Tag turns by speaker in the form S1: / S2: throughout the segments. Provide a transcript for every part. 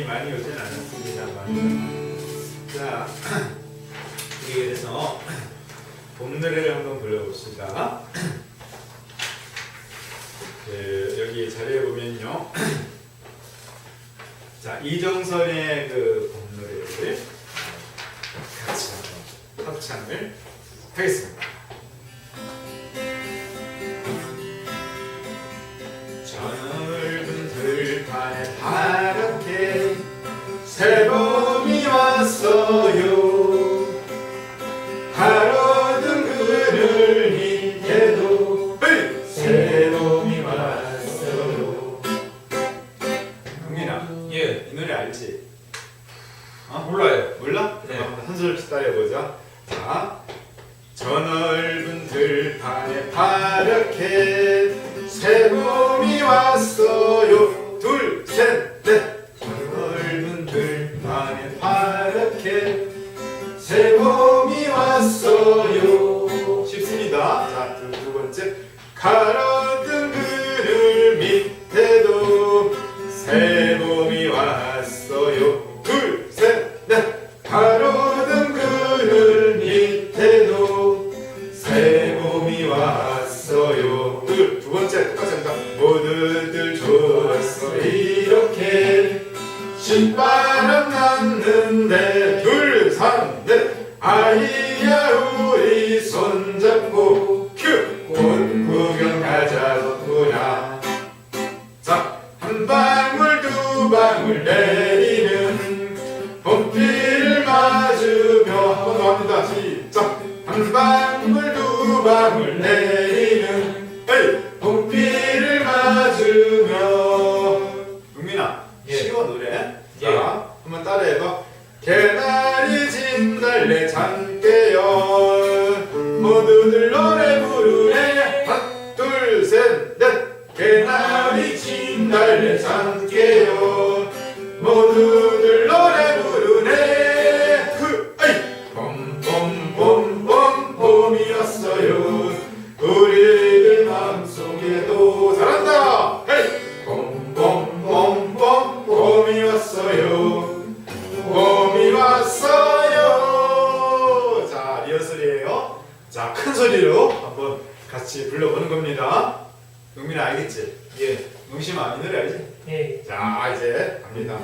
S1: 많이 오지는 않았습니다만. 자, 우리 그래서 봄 노래를 한번 불러봅시다. 여기 자리에 보면요. 자, 이정선의 그 봄 노래를 같이 한번 합창을 하겠습니다. 저 넓은 들판에 파랗게 새봄이 왔어요. 가로등 그늘 밑에도 새봄이 왔어요. 동민아,
S2: 예.
S1: 이 노래 알지?
S2: 몰라요.
S1: 몰라?
S2: 네.
S1: 한 소절씩 따라해보자. 자, 저 넓은 들판에 파랗게 새봄이 왔어요. 둘, 셋, 넷. 저 넓은 들판에 파랗게 새봄이 왔어요. 쉽습니다. 자, 두 번째. 가로등 그늘 밑에도 새봄이 왔어요. 둘, 셋, 넷. 가로등 그늘 밑에도 새봄이 왔어요. 두 번째 똑같이 합니다. 모두들 좋았어 이렇게 신바람 났는데 둘, 삼, 넷. 아이야 우리 손잡고 꽃 구경 가자꾸나. 자, 한 방울 두 방울 내리는 봄비를 맞으며 한 번 더 합니다. 시작. 한 방울 두 방울 내리는 봄비를 맞으며. 용민아,
S2: 예.
S1: 쉬워 노래.
S2: 예.
S1: 자, 한번 따라해봐. 개나리 진달래 잠깨요. 모두들 노래 부르네. 하나 둘 셋 넷. 개나리 진달래 잠깨요. 모두들 노래 부르네. 봄봄봄봄 봄이 왔어요. 우리들 마음속에도. 잘한다. 봄봄봄봄 봄이 왔어요. 봄이 왔어요. 자, 리허설이에요. 자, 큰 소리로 한번 같이 불러보는 겁니다. 용민아 알겠지?
S2: 예.
S1: 용심아 이 노래 알지?
S2: 예.
S1: 자, 이제 갑니다.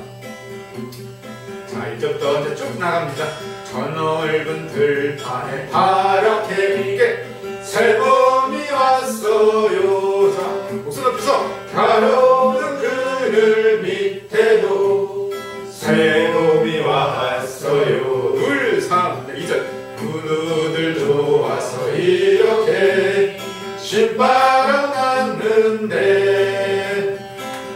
S1: 자, 이제부터 이제 쭉 나갑니다. 저 넓은 들판에 파랗게 새봄이 왔어요. 자, 목소리 높여서. 가로등 그늘 밑에도 새봄이 왔어요. 둘, 삼, 넷, 이절. 누누들도 와서 이렇게 신바람 났는데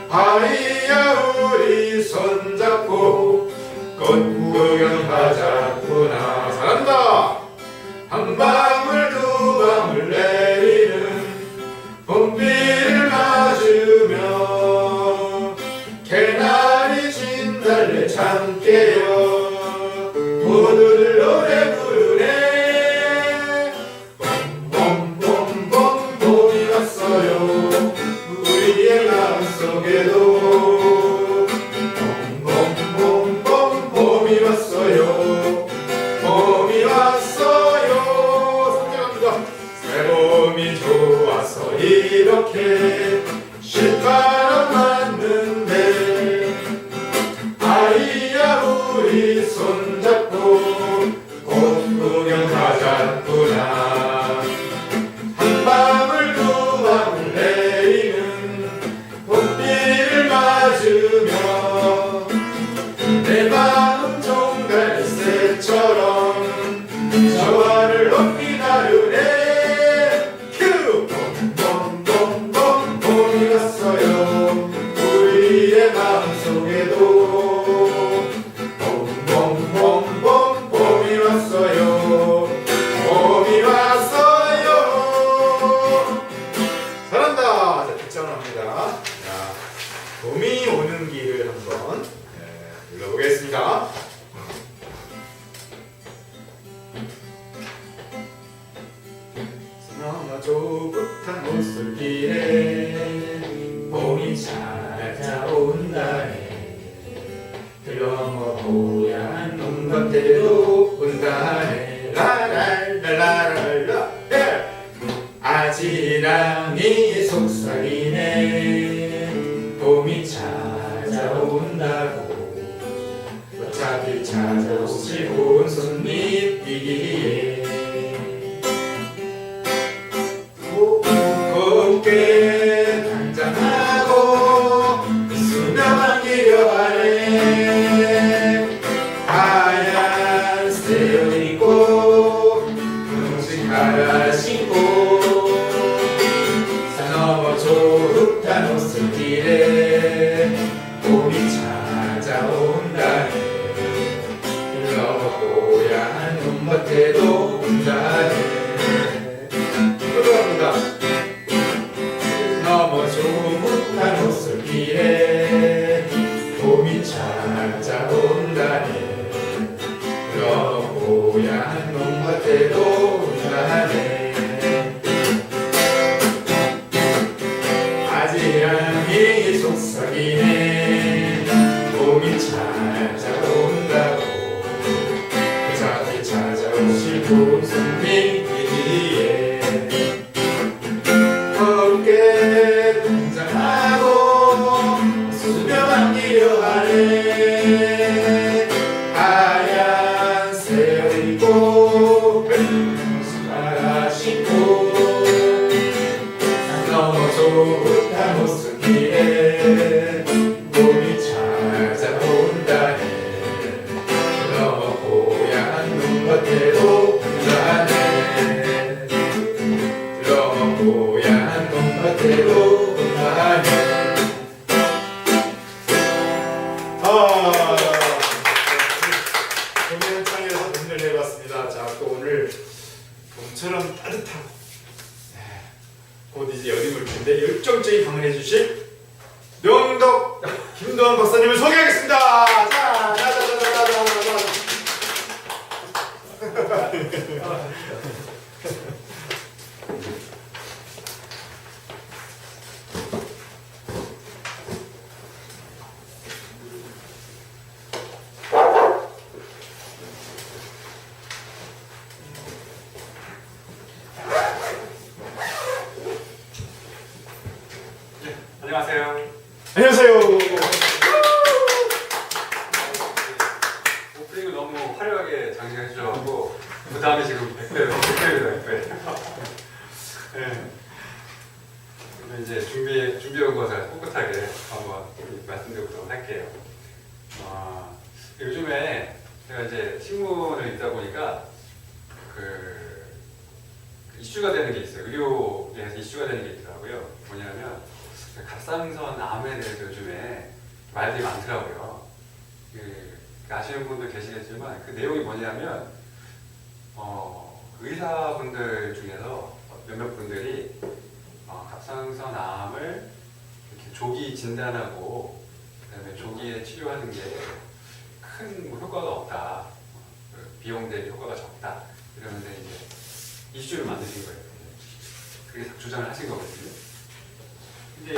S1: 아이야 우리 손잡고 꽃 구경 가자꾸나. 잘한다. 한 방울 두 방울 내리는 봄비를 맞으며 개나리 진달래 잠깨요. 모두들 노래 부르네. 봄봄봄봄 봄이 왔어요. 우리의 마음속에도 봄봄봄봄 봄이 왔어요. 봄이 왔어요. 선택합니다. 새봄이 좋아서 이렇게 신바람 났는데 아이야 우리 손잡고 꽃 구경 가자꾸나. 한 방울 두 방울 내리는 봄비를 맞으며 내 마음 종달새처럼 저하를 높이 나르네. 큐! 봄봄봄봄 봄이 왔어요. 우리의 마음속에도 봄봄봄봄 봄이 왔어요. 봄이 왔어요. 잘한다. 자, 득점합니다. 자, 봄이 오는 길을 한번 불러보겠습니다. 너무 조긋한 옷솔길에 봄이 찾아온다네. 너무 고향 놈밭에도 온다네 라랄랄라랄라 아지랑이 속삭이네 봄이 찾아온다고 어차피 찾아오실 온 손님이기에 곱게 당장하고 수명한 길여 아래 하얀 새옷 입고 분홍색 갈아 신고 산 넘어 좋다 노슬길에 봄이 찾아온다네 고향 눈밭에도 온다네 들어갑니다. 너무 좋은 옷을길에 봄이 찾아온다네 너무 고향 눈밭에도 온다네 아지랑이 속삭이네 봄이 찾아온다고 찾아오실 분 손님이기에 곱게 등장하고 수명한 길여 아래 하얀 새옷 입고 갈아 신고 산 넘어 좋다 노슬길에 봄이 찾아온다네 눈밭에도 온다네 너무 고향 눈밭에도 온다네 봄의 현장에서 노래를 해봤습니다. 자, 또 오늘 봄처럼 따뜻한 곧 이제 여름을 텐데 열정적인 강연해 주실 명덕 김도환 박사님을 소개하겠습니다. 자,
S2: 안녕하세요.
S1: 안녕하세요.
S2: 오프닝을 너무 화려하게 장식해 주셔가지고 그 다음에 지금 100배입니다. 100배. 네. 오늘 이제 준비한 것을 꿋꿋하게 한번 말씀드리도록 할게요. 요즘에 제가 이제 신문을 읽다 보니까 그 이슈가 되는 게 있어요. 의료에서 이슈가 되는 게 있더라고요. 뭐냐면 갑상선 암에 대해서 요즘에 말들이 많더라고요. 아시는 분들 계시겠지만 그 내용이 뭐냐면 의사분들 중에서 몇몇 분들이 갑상선 암을 이렇게 조기 진단하고 그다음에 조기에 치료하는 게 큰 효과가 없다, 비용 대비 효과가 적다 이러면서 이제 이슈를 만드신 거예요. 그게 주장을 하신 거거든요. 근데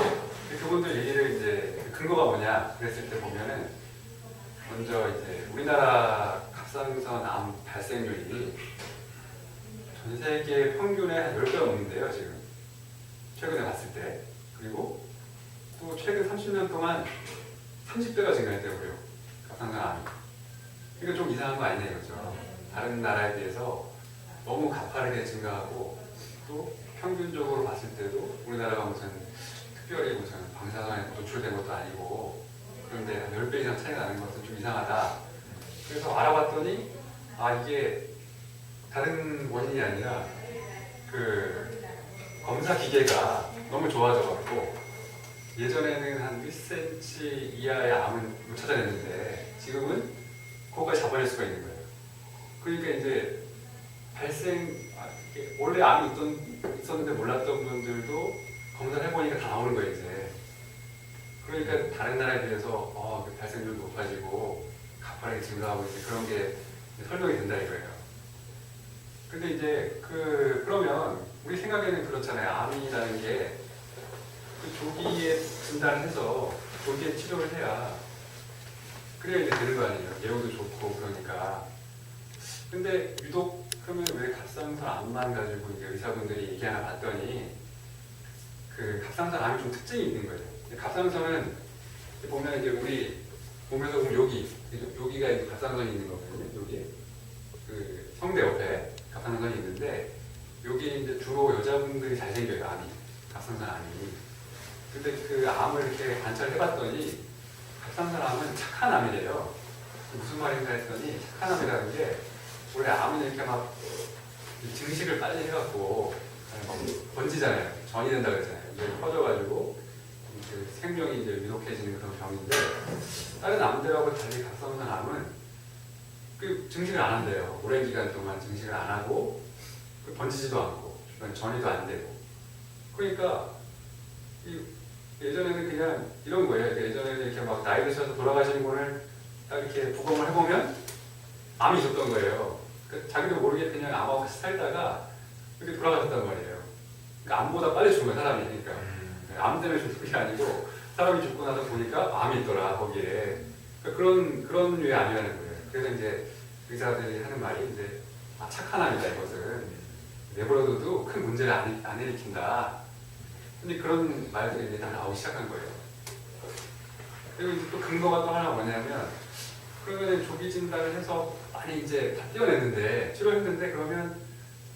S2: 그분들 얘기를 이제 근거가 뭐냐 그랬을 때 보면은 먼저 이제 우리나라 갑상선 암 발생률이 전 세계 평균의 한 10배가 넘는데요, 지금. 최근에 봤을 때. 그리고 또 최근 30년 동안 30배가 증가했다고요. 갑상선 암이. 그러니까 좀 이상한 거 아니냐 이거죠. 다른 나라에 비해서 너무 가파르게 증가하고 또 평균적으로 봤을 때도 우리나라가 무슨 특별히 무슨 방사선에 노출된 것도 아니고 그런데 한 10배 이상 차이가 나는 것은 좀 이상하다. 그래서 알아봤더니 이게 다른 원인이 아니라 그 검사 기계가 너무 좋아져가지고 예전에는 한 1cm 이하의 암은 못 찾아냈는데 지금은 그거까지 잡아낼 수가 있는 거예요. 그러니까 이제 원래 암이 있었는데 몰랐던 분들도 검사를 해보니까 다 나오는 거예요, 이제. 그러니까 다른 나라에 비해서 발생률도 높아지고 가파르게 증가하고 이제 그런 게 설명이 된다 이거예요. 근데 이제 그러면 우리 생각에는 그렇잖아요. 암이라는 게 그 조기에 진단을 해서 조기에 치료를 해야 그래야 이제 되는 거 아니에요. 예후도 좋고 그러니까. 근데 유독 그러면 왜 갑상선 암만 가지고 이제 의사분들이 얘기 하나 봤더니 그 갑상선 암이 좀 특징이 있는 거예요. 갑상선은 보면 이제 우리 보면서 보면 여기가 이제 갑상선이 있는 거거든요. 여기 그 성대 옆에 갑상선이 있는데 여기 이제 주로 여자분들이 잘 생겨요. 암이 갑상선 암이. 근데 그 암을 이렇게 관찰해봤더니 갑상선 암은 착한 암이래요. 무슨 말인가 했더니 착한 암이라는 게 원래 암은 이렇게 막 증식을 빨리 해갖고 번지잖아요. 전이 된다 그러잖아요. 이게 퍼져가지고 그 생명이 이제 위독해지는 그런 병인데 다른 암들하고 달리 갑상선 암은 그 증식을 안 한대요. 오랜 기간 동안 증식을 안 하고 번지지도 않고 주변 전이도 안 되고 그러니까 예전에는 그냥 이런 거예요. 예전에는 이렇게 막 나이 드셔서 돌아가시는 분을 딱 이렇게 부검을 해보면 암이 있었던 거예요. 그러니까 자기도 모르게 그냥 암하고 같이 살다가 이렇게 돌아가셨단 말이에요. 그러니까 암보다 빨리 죽은 거야, 사람이. 그러니까 암 때문에 죽는 게 아니고 사람이 죽고 나서 보니까 암이 있더라, 거기에. 그러니까 그런 류의 암이라는 거예요. 그래서 이제 의사들이 하는 말이 이제 착한 암이다, 이것은. 내버려둬도 큰 문제를 안 일으킨다. 근데 그런 말들이 이제 다 나오기 시작한 거예요. 그리고 이제 또 근거가 또 하나 뭐냐면, 그러면 조기 진단을 해서 많이 이제 다 떼어냈는데, 치료했는데, 그러면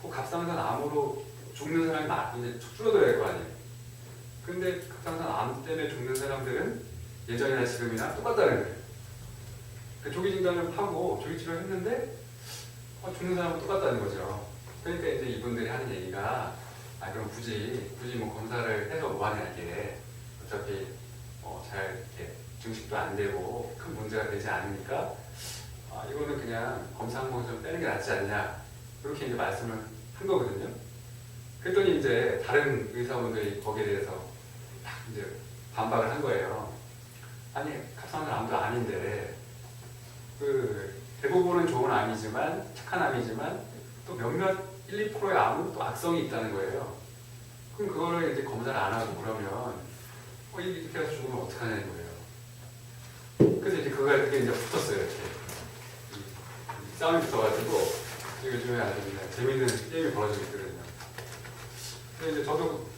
S2: 그 갑상선 암으로 죽는 사람이 이제 줄어들어야 될 거 아니에요. 근데 갑상선 암 때문에 죽는 사람들은 예전이나 지금이나 똑같다는 거예요. 그 조기 진단을 하고 조기 치료를 했는데, 죽는 사람은 똑같다는 거죠. 그러니까 이제 이분들이 하는 얘기가 그럼 굳이 뭐 검사를 해서 뭐하냐 이게 어차피 잘 이렇게 증식도 안 되고 큰 문제가 되지 않으니까 이거는 그냥 검사 한 번 좀 빼는 게 낫지 않냐 이렇게 이제 말씀을 한 거거든요. 그랬더니 이제 다른 의사분들이 거기에 대해서 딱 이제 반박을 한 거예요. 아니 갑상선 암도 아닌데 그 대부분은 좋은 암이지만 착한 암이지만 또 몇몇 1, 2%의 암은 또 악성이 있다는 거예요. 그럼 그거를 이제 검사를 안 하고 그러면 이렇게 해서 죽으면 어떡하냐는 거예요. 그래서 이제 그게 이제 붙었어요. 이렇게. 싸움이 붙어가지고 요즘에 아주 그냥 재밌는 게임이 벌어지고 있거든요. 근데 이제 저도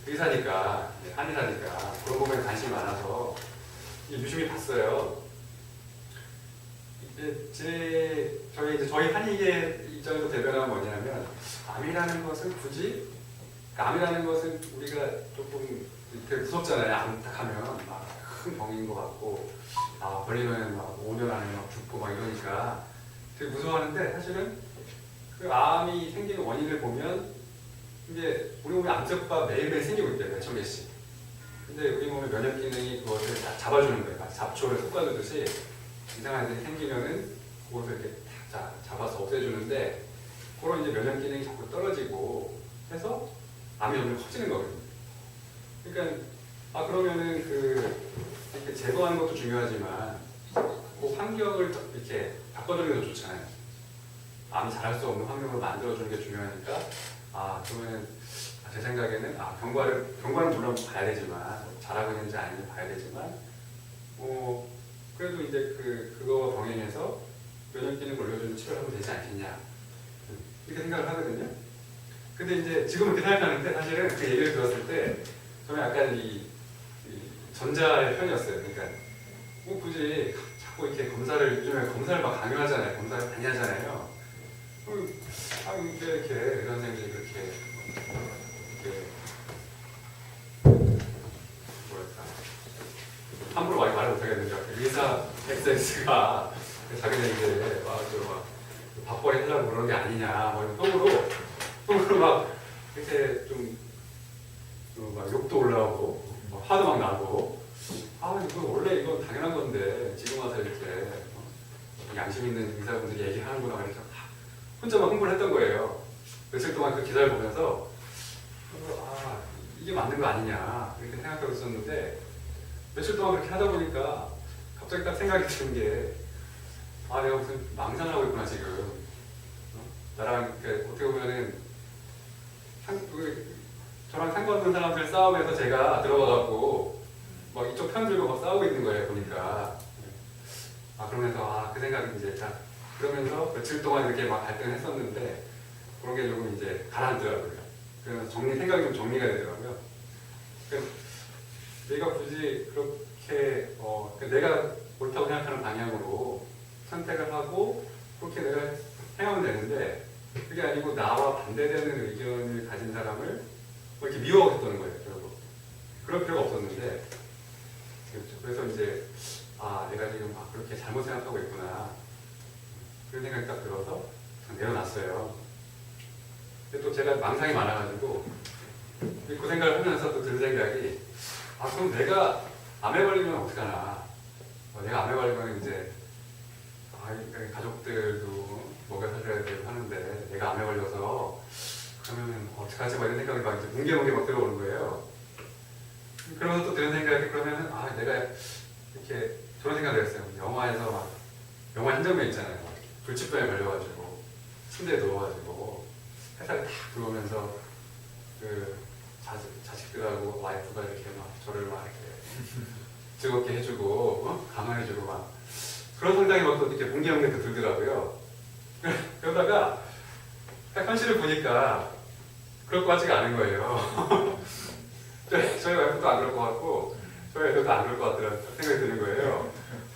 S2: 의사니까 한의사니까 그런 부분에 관심이 많아서 유심히 봤어요. 저희 한의계 입장에서 대변하는 뭐냐면 암이라는 것은 굳이 암이라는 것은 우리가 조금 되게 무섭잖아요. 암 딱 하면 막 큰 병인 것 같고 걸리면 막 5년 안에 막 죽고 막 이러니까 되게 무서워하는데 사실은 그 암이 생기는 원인을 보면 이제 우리 몸에 암세포가 매일매일 생기고 있대요. 몇천 개씩. 근데 우리 몸의 면역 기능이 그것을 다 잡아주는 거예요. 잡초를 솎아주듯이 이상한 일이 생기면은 그것을 이렇게 잡아서 없애주는데 그런 이제 면역 기능이 자꾸 떨어지고 해서 암이 점점 커지는 거거든요. 그러니까 그러면은 이렇게 제거하는 것도 중요하지만 그 환경을 이렇게 바꿔주는 게 좋잖아요. 암이 자랄 수 없는 환경을 만들어주는 게 중요하니까 그러면은 제 생각에는 경과는 물론 봐야 되지만 잘하고 있는지 아닌지 봐야 되지만 그래도 이제 그거와 병행해서 면역 기능을 올려주는 치료를 하면 되지 않겠냐 이렇게 생각을 하거든요. 근데 이제 지금 이렇게 생각하는데 사실은 그 얘기를 들었을 때 저는 약간 이 전자의 편이었어요. 그러니까 굳이 자꾸 이렇게 요즘에 검사를 막 강요하잖아요. 검사를 많이 하잖아요. 이렇게 의사 선생님들이 그렇게 뭐랄까 함부로 많이 말을 못하겠는데 의사 XX가 자기네 이제 밥벌이 하려고 그러는 게 아니냐 속으로 막 이렇게 막 욕도 올라오고 화도 막 나고 이거 원래 이건 당연한 건데 지금 와서 이렇게 양심 있는 의사분들이 얘기하는구나 이렇게 혼자 막 홍보를 했던 거예요. 며칠 동안 그 기사를 보면서 이게 맞는 거 아니냐 이렇게 생각하고 있었는데 며칠 동안 그렇게 하다 보니까 갑자기 딱 생각이 드는 게 내가 무슨 망상을 하고 있구나 지금. 나랑 어떻게 보면은 저랑 상관없는 사람들 싸움에서 제가 들어가갖고 막 이쪽 편 들고 막 싸우고 있는 거예요 보니까. 그러면서 그 생각이 이제 딱 그러면서 며칠 동안 이렇게 막 갈등을 했었는데 그런 게 조금 이제 가라앉더라고요. 그래서 생각이 좀 정리가 되더라고요. 그러니까 내가 굳이 그렇게 그러니까 내가 옳다고 생각하는 방향으로 선택을 하고 그렇게 내가 행하면 되는데 그게 아니고 나와 반대되는 의견을 가진 사람을 뭐 이렇게 미워했던 거예요. 결국 그럴 필요가 없었는데 그렇죠. 그래서 이제 내가 지금 그렇게 잘못 생각하고 있구나 그런 생각이 딱 들어서 내려놨어요. 근데 또 제가 망상이 많아가지고 그 생각을 하면서 또 든 생각이 그럼 내가 암에 걸리면 어떡하나. 내가 암에 걸리면 이제 가족들도 먹여 살려야 되고 하는데 내가 암에 걸려서 그러면 어떡하지? 막 이런 생각이 막 이제 뭉게뭉게 막 들어오는 거예요. 그러면서 또 드는 생각이 그러면은 내가 이렇게 저런 생각을 했어요. 영화에서 막 영화 한 장면 있잖아요. 불치병에 걸려가지고 침대에 누워가지고 회사에 딱 들어오면서 그 자식들하고 와이프가 이렇게 막 저를 막 이렇게 즐겁게 해주고 감화해주고 막 그런 상당히 막 또 이렇게 뭉게뭉게 또 들더라고요. 그러다가 딱 현실을 보니까 그럴 것 같지가 않은 거예요. 저희 와이프도 안 그럴 것 같고 저희 애들도 안 그럴 것 같더라는 생각이 드는 거예요.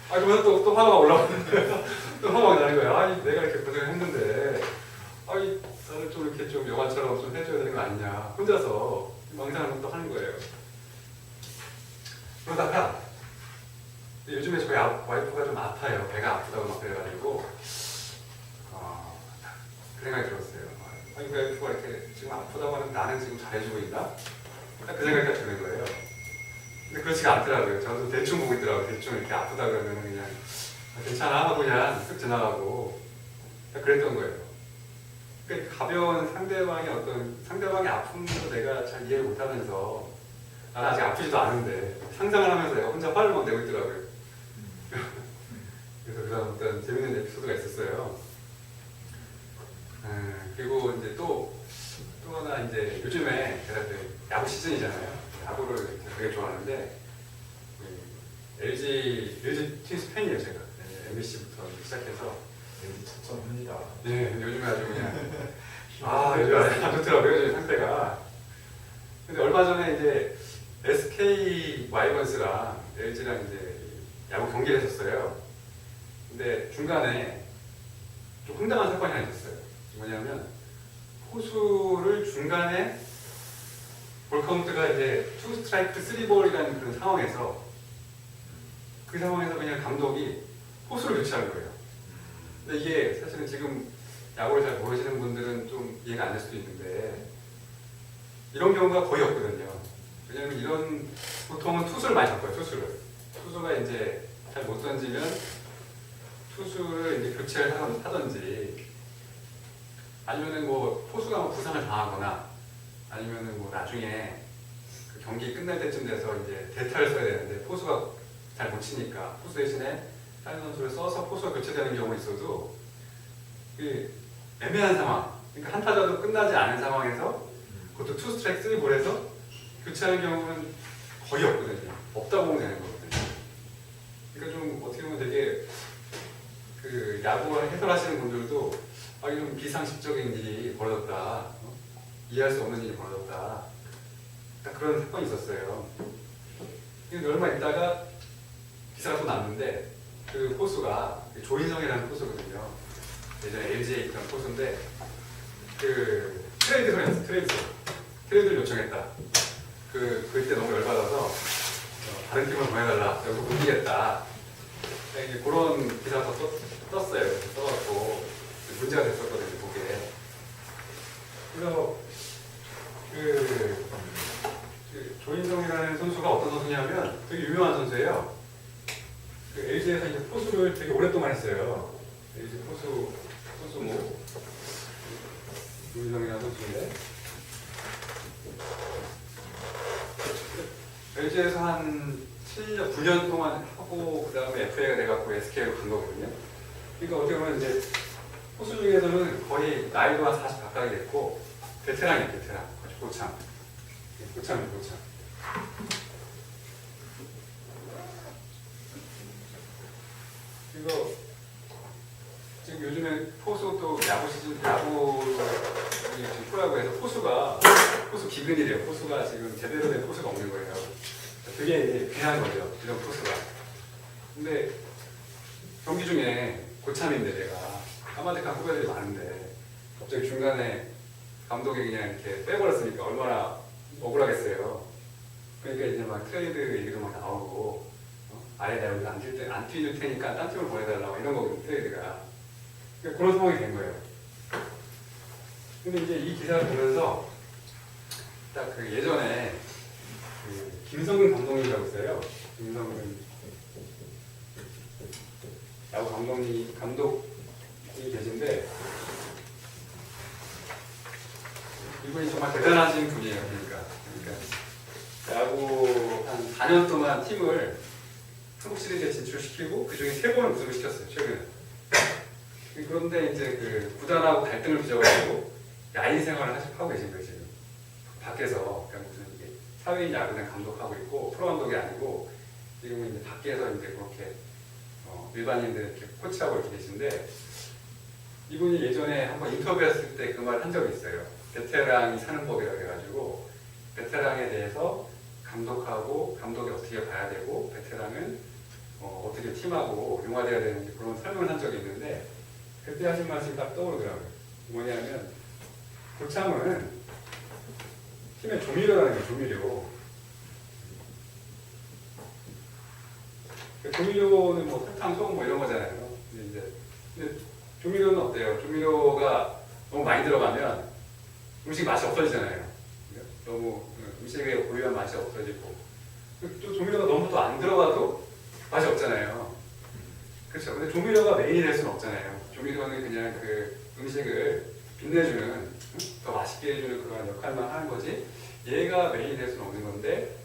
S2: 그러면서 또 화가 올라오는데 또 화가 나는 거예요. 내가 이렇게 고생을 했는데 나를 좀 이렇게 좀 영화처럼 좀 해줘야 되는 거 아니냐 혼자서 망상을 또 하는 거예요. 그러다가 요즘에 저희 와이프가 좀 아파요. 배가 아프다고 막 그래가지고 그 생각이 들었어요. 와이프가 이렇게 지금 아프다고 하는데 나는 지금 잘해주고 있나? 딱 그 생각이 딱 드는 거예요. 근데 그렇지가 않더라고요. 저도 대충 보고 있더라고요. 대충 이렇게 아프다 그러면 그냥 괜찮아 하고 그냥 쓱 지나가고 딱 그랬던 거예요. 그러니까 가벼운 상대방의 아픔도 내가 잘 이해를 못하면서 나는 아직 아프지도 않은데 상상을 하면서 내가 혼자 화를 막 내고 있더라고요. 그래서 그런 어떤 재밌는 에피소드가 있었어요. 그리고 이제 또 하나 이제 요즘에 제가 야구 시즌이잖아요. 야구를 되게 좋아하는데 LG 트윈스 팬이에요 제가. MBC부터 시작해서
S1: LG 첫점입니다.
S2: 네, 요즘에 아주 그냥 요즘 안 좋더라고요 요즘 상태가. 근데 얼마 전에 이제 SK 와이번스랑 LG랑 이제 야구 경기를 했었어요. 근데 중간에 좀 황당한 사건이 하나 있었어요. 뭐냐면 포수를 중간에 볼 카운트가 이제 2 스트라이크 3볼이라는 그런 상황에서 그 상황에서 그냥 감독이 포수를 교체한 거예요. 근데 이게 사실은 지금 야구를 잘 모르시는 분들은 좀 이해가 안 될 수도 있는데 이런 경우가 거의 없거든요. 왜냐면 보통은 투수를 많이 잡고요. 투수가 이제 잘 못 던지면 투수를 이제 교체를 하든지 아니면은 뭐 포수가 뭐 부상을 당하거나 아니면은 뭐 나중에 그 경기 끝날 때쯤 돼서 이제 대타를 써야 되는데 포수가 잘 못 치니까 포수 대신에 다른 선수를 써서 포수가 교체되는 경우가 있어도 그 애매한 상황, 그러니까 한 타자도 끝나지 않은 상황에서 그것도 2 스트라이크 3볼에서 교체하는 경우는 거의 없거든요. 없다고 보면 되는 거거든요. 그러니까 좀 어떻게 보면 되게 그 야구를 해설하시는 분들도 이런 비상식적인 일이 벌어졌다, 이해할 수 없는 일이 벌어졌다, 딱 그런 사건이 있었어요. 근데 얼마 있다가 기사가 또 났는데 그 포수가 조인성이라는 포수거든요. 예전에 LG에 있던 포수인데 그 트레이드를 했어. 트레이드를 요청했다. 그때 너무 열받아서 다른 팀으로 보내달라. 여기서 못 이기겠다. 이제 그런 기사가 떴어요. 써갖고 문제가 됐었거든요. 그게. 그래서 그 조인성이라는 선수가 어떤 선수냐면 되게 유명한 선수예요. 그 LG에서 이제 포수를 되게 오랫동안 했어요. LG 포수 뭐 조인성이라는 선수인데 LG에서 한 7년, 9년 동안 하고 그 다음에 FA가 돼갖고 SK로 간 거거든요. 그러니까 어떻게 보면 이제 포수 중에서는 거의 나이도 한 40 가까이 됐고 베테랑이에요. 베테랑. 고참. 이거 요즘에 포수 또 야구 시즌 야구 지금 프로야구에서 포수 기근이래요. 포수가 지금 제대로 된 포수가 없는 거예요. 되게 귀한 거죠. 이런 포수가. 근데 경기 중에 고참인데 내가 까마득한 후배들이 많은데 갑자기 중간에 감독이 그냥 이렇게 빼버렸으니까 얼마나 억울하겠어요. 그러니까 이제 막 트레이드 얘기도 막 나오고 아예 내가 여기 안 뛰줄 테니까 딴 팀으로 보내달라고 이런 거거든요. 트레이드가. 그러니까 그런 상황이 된 거예요. 근데 이제 이 기사를 보면서 딱 그 예전에 그 김성근 감독님이라고 있어요. 김성근 야구 감독이 계신데 이분이 정말 대단하신 분이에요. 그러니까 야구 한 4년 동안 팀을 한국 시리즈에 진출시키고 그 중에 3번을 우승을 시켰어요. 최근에. 그런데 이제 그 구단하고 갈등을 빚어가지고 야인 생활을 하고 계신 거예요. 지금 밖에서 그러니까 무슨 이게 사회인 야구단 감독하고 있고 프로 감독이 아니고 지금은 이제 밖에서 이제 그렇게 일반인들 이렇게 코치하고 이렇게 계신데 이분이 예전에 한번 인터뷰했을 때 그 말 한 적이 있어요. 베테랑이 사는 법이라고 해가지고 베테랑에 대해서 감독하고 감독이 어떻게 봐야 되고 베테랑은 어떻게 팀하고 융화돼야 되는지 그런 설명을 한 적이 있는데 그때 하신 말씀이 딱 떠오르더라고요. 뭐냐면 고참은 팀의 조미료라는 게 조미료. 조미료는 뭐 설탕, 소금 뭐 이런 거잖아요. 근데 조미료는 어때요? 조미료가 너무 많이 들어가면 음식 맛이 없어지잖아요. 너무 음식의 고유한 맛이 없어지고 또 조미료가 너무 또 안 들어가도 맛이 없잖아요. 그렇죠. 근데 조미료가 메인이 될 수는 없잖아요. 조미료는 그냥 그 음식을 빛내주는 더 맛있게 해주는 그런 역할만 하는 거지 얘가 메인이 될 수는 없는 건데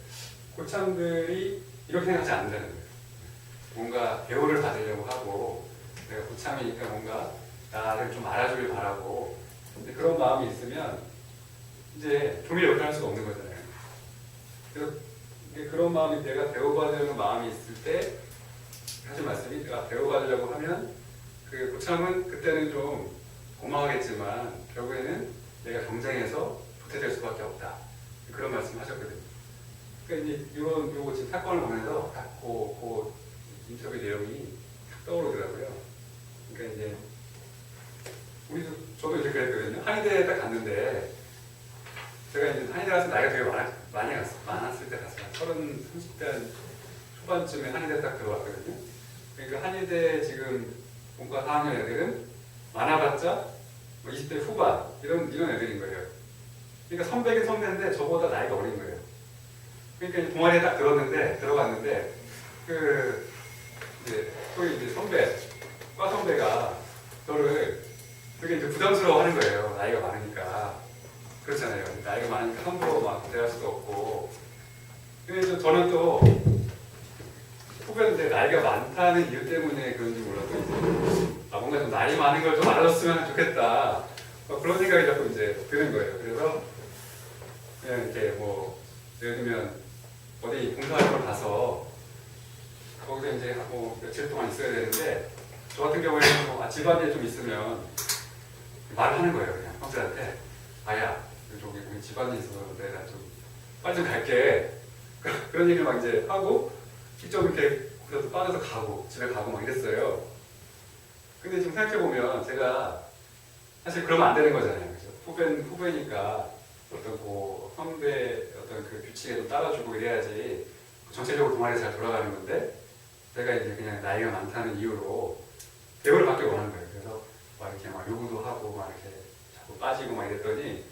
S2: 고참들이 이렇게 생각하지 않는다는 거예요. 뭔가 대우를 받으려고 하고 내가 고참이니까 뭔가 나를 좀 알아주길 바라고 근데 그런 마음이 있으면 이제 조미료 역할을 할 수가 없는 거잖아요. 그래서 그런 마음이 내가 대우받으려는 마음이 있을 때 하신 말씀이 내가 대우받으려고 하면 그 고참은 그때는 좀 고마워하겠지만 결국에는 내가 경쟁에서 도태될 수밖에 없다. 그런 말씀 하셨거든요. 그러니까 이제 요거 지금 사건을 보면서 그 인터뷰 내용이 딱 떠오르더라고요. 그러니까 이제 저도 이제 그랬거든요. 한의대에 딱 갔는데 제가 이제 한의대 가서 나이가 되게 많았을 때 갔어요. 30대 초반쯤에 한의대 딱 들어왔거든요. 그러니까 한의대 지금 본과 4학년 애들은 많아봤자 20대 후반 이런 애들인 거예요. 그러니까 선배긴 선배인데 저보다 나이가 어린 거예요. 그러니까 동아리에 딱 들어갔는데 이제 과 선배가 저를 되게 이제 부담스러워 하는 거예요. 나이가 많으니까. 그렇잖아요. 나이가 많으니까 함부로 막 대할 수도 없고. 근데 저는 또 후배인데 나이가 많다는 이유 때문에 그런지 몰라도 뭔가 좀 나이 많은 걸 좀 알아줬으면 좋겠다. 그런 생각이 자꾸 이제 드는 거예요. 그래서 그냥 이렇게 뭐 예를 들면 어디 봉사활동을 가서 거기서 이제 뭐 며칠 동안 있어야 되는데 저 같은 경우에는 뭐 집안일에 좀 있으면 말을 하는 거예요. 그냥 형들한테 아야 저기 집안일 있어서 내가 좀 빨리 좀 갈게. 그런 얘기를 막 이제 하고 직접 이렇게 그래도 빠져서 가고 집에 가고 막 이랬어요. 근데 지금 생각해보면 제가 사실 그러면 안 되는 거잖아요. 그죠? 후배니까 어떤 선배 어떤 그 규칙에 좀 따라주고 이래야지 전체적으로 동아리 잘 돌아가는 건데 제가 이제 그냥 나이가 많다는 이유로 대우를 받기 원하는 거예요. 그래서 막 이렇게 막 요구도 하고 막 이렇게 자꾸 빠지고 막 이랬더니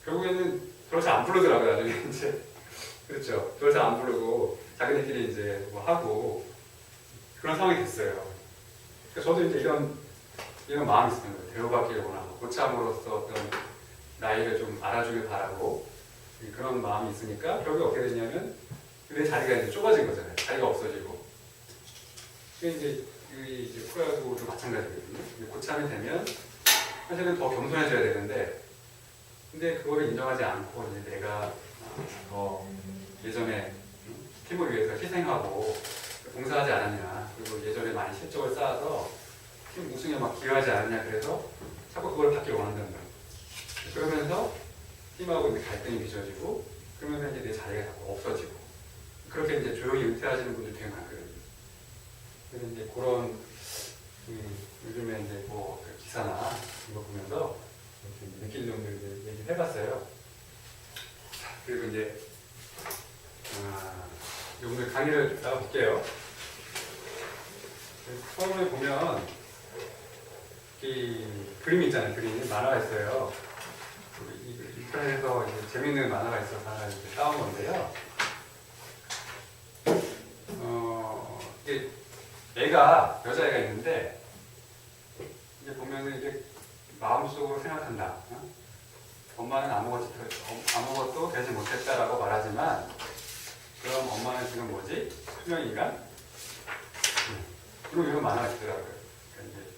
S2: 결국에는 저를 잘 안 부르더라고요. 나중에 이제 그렇죠. 저를 잘 안 부르고 자기네끼리 이제 뭐 하고 그런 상황이 됐어요. 그러니까 저도 이제 이런 마음이 있었던 거예요. 대우받기를 원하고 고참으로서 어떤 나이를 좀 알아주길 바라고 그런 마음이 있으니까 결국에 어떻게 됐냐면 내 자리가 이제 좁아진 거잖아요. 자리가 없어지고. 그게 이제 프로야구도 마찬가지거든요. 고참이 되면 사실은 더 겸손해져야 되는데 근데 그거를 인정하지 않고 이제 내가 더 예전에 팀을 위해서 희생하고 봉사하지 않았냐 그리고 예전에 많이 실적을 쌓아서 팀 우승에 막 기여하지 않았냐 그래서 자꾸 그걸 받기 원한다는 거예요. 그러면서 팀하고 이제 갈등이 빚어지고 그러면서 이제 내 자리가 자꾸 없어지고 그렇게 이제 조용히 은퇴하시는 분들 되게 많거든요. 그래서 이제 그런 요즘에 이제 뭐그 기사나 이거 보면서 이렇게 느낀 점들 이제 얘기를 해봤어요. 그리고 이제 오늘 강의를 나가볼게요. 처음에 보면 이 그림이 있잖아요. 그림 만화가 있어요. 인터넷에서 이제 재밌는 만화가 있어서 하나 이제 따온 건데요. 이게 애가 여자애가 있는데 이제 보면은 이게 마음속으로 생각한다. 엄마는 아무것도 되지 못했다라고 말하지만 그럼 엄마는 지금 뭐지? 투명인간? 이런 만화가 있더라고요. 그러니까 이제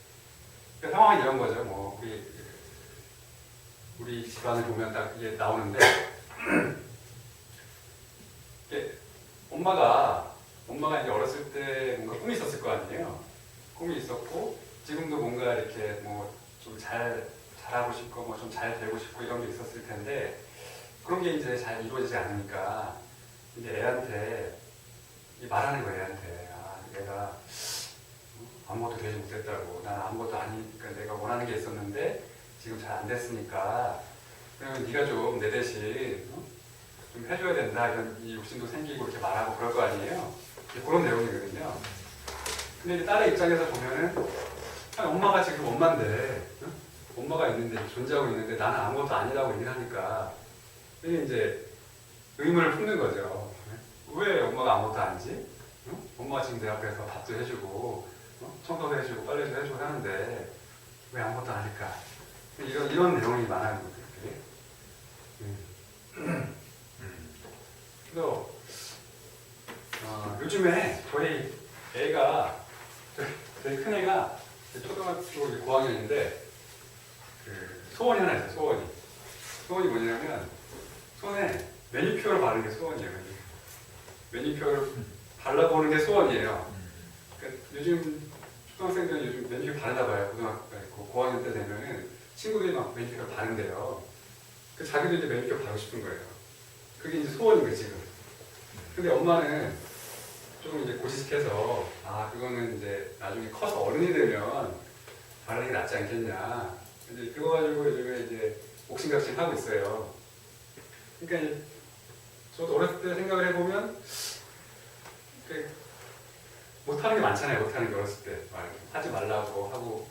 S2: 그 상황이 이런 거죠. 뭐 우리 집안을 보면 딱 이게 나오는데 이게 엄마가 이제 어렸을 때 뭔가 꿈이 있었을 거 아니에요. 꿈이 있었고 지금도 뭔가 이렇게 뭐 좀 잘하고 싶고 뭐 좀 잘 되고 싶고 이런 게 있었을 텐데 그런 게 이제 잘 이루어지지 않으니까 이제 애한테 말하는 거예요. 애한테 얘가 아무것도 되지 못했다고 난 아무것도 아니니까 내가 원하는 게 있었는데 지금 잘 안 됐으니까 그러면 네가 좀 내 대신 좀 해줘야 된다 이런 이 욕심도 생기고 이렇게 말하고 그럴 거 아니에요. 그런 내용이거든요. 근데 이제 딸의 입장에서 보면은 엄마가 지금 엄마인데 엄마가 있는데 존재하고 있는데 나는 아무것도 아니라고 얘기를 하니까 이게 이제 의문을 품는 거죠. 왜 엄마가 아무것도 아니지? 엄마가 지금 내 앞에서 밥도 해주고 청소도 해주고 빨래도 해주고 하는데 왜 아무것도 안 할까? 이런 내용이 많아요. 그래서 요즘에 저희 애가 저희 큰 애가 초등학교 고학년인데 소원이 하나 있어요. 소원이 뭐냐면 손에 매니큐어를 바르는 게 소원이에요. 매니큐어를 발라보는 게 소원이에요. 그러니까 요즘 초등학생들은 요즘 매니큐어 바르나 봐요. 고등학교 고학년 때 되면은 친구들이 막 매니큐어 바른대요. 자기도 이제 매니큐어 바르고 싶은 거예요. 그게 이제 소원인 거예요, 지금. 근데 엄마는 조금 이제 고지식해서 그거는 이제 나중에 커서 어른이 되면 바르는 게 낫지 않겠냐. 이제 그거 가지고 요즘에 이제 옥신각신 하고 있어요. 그러니까 이제 저도 어렸을 때 생각을 해보면 못하는 게 많잖아요. 못하는 게 어렸을 때 하지 말라고 하고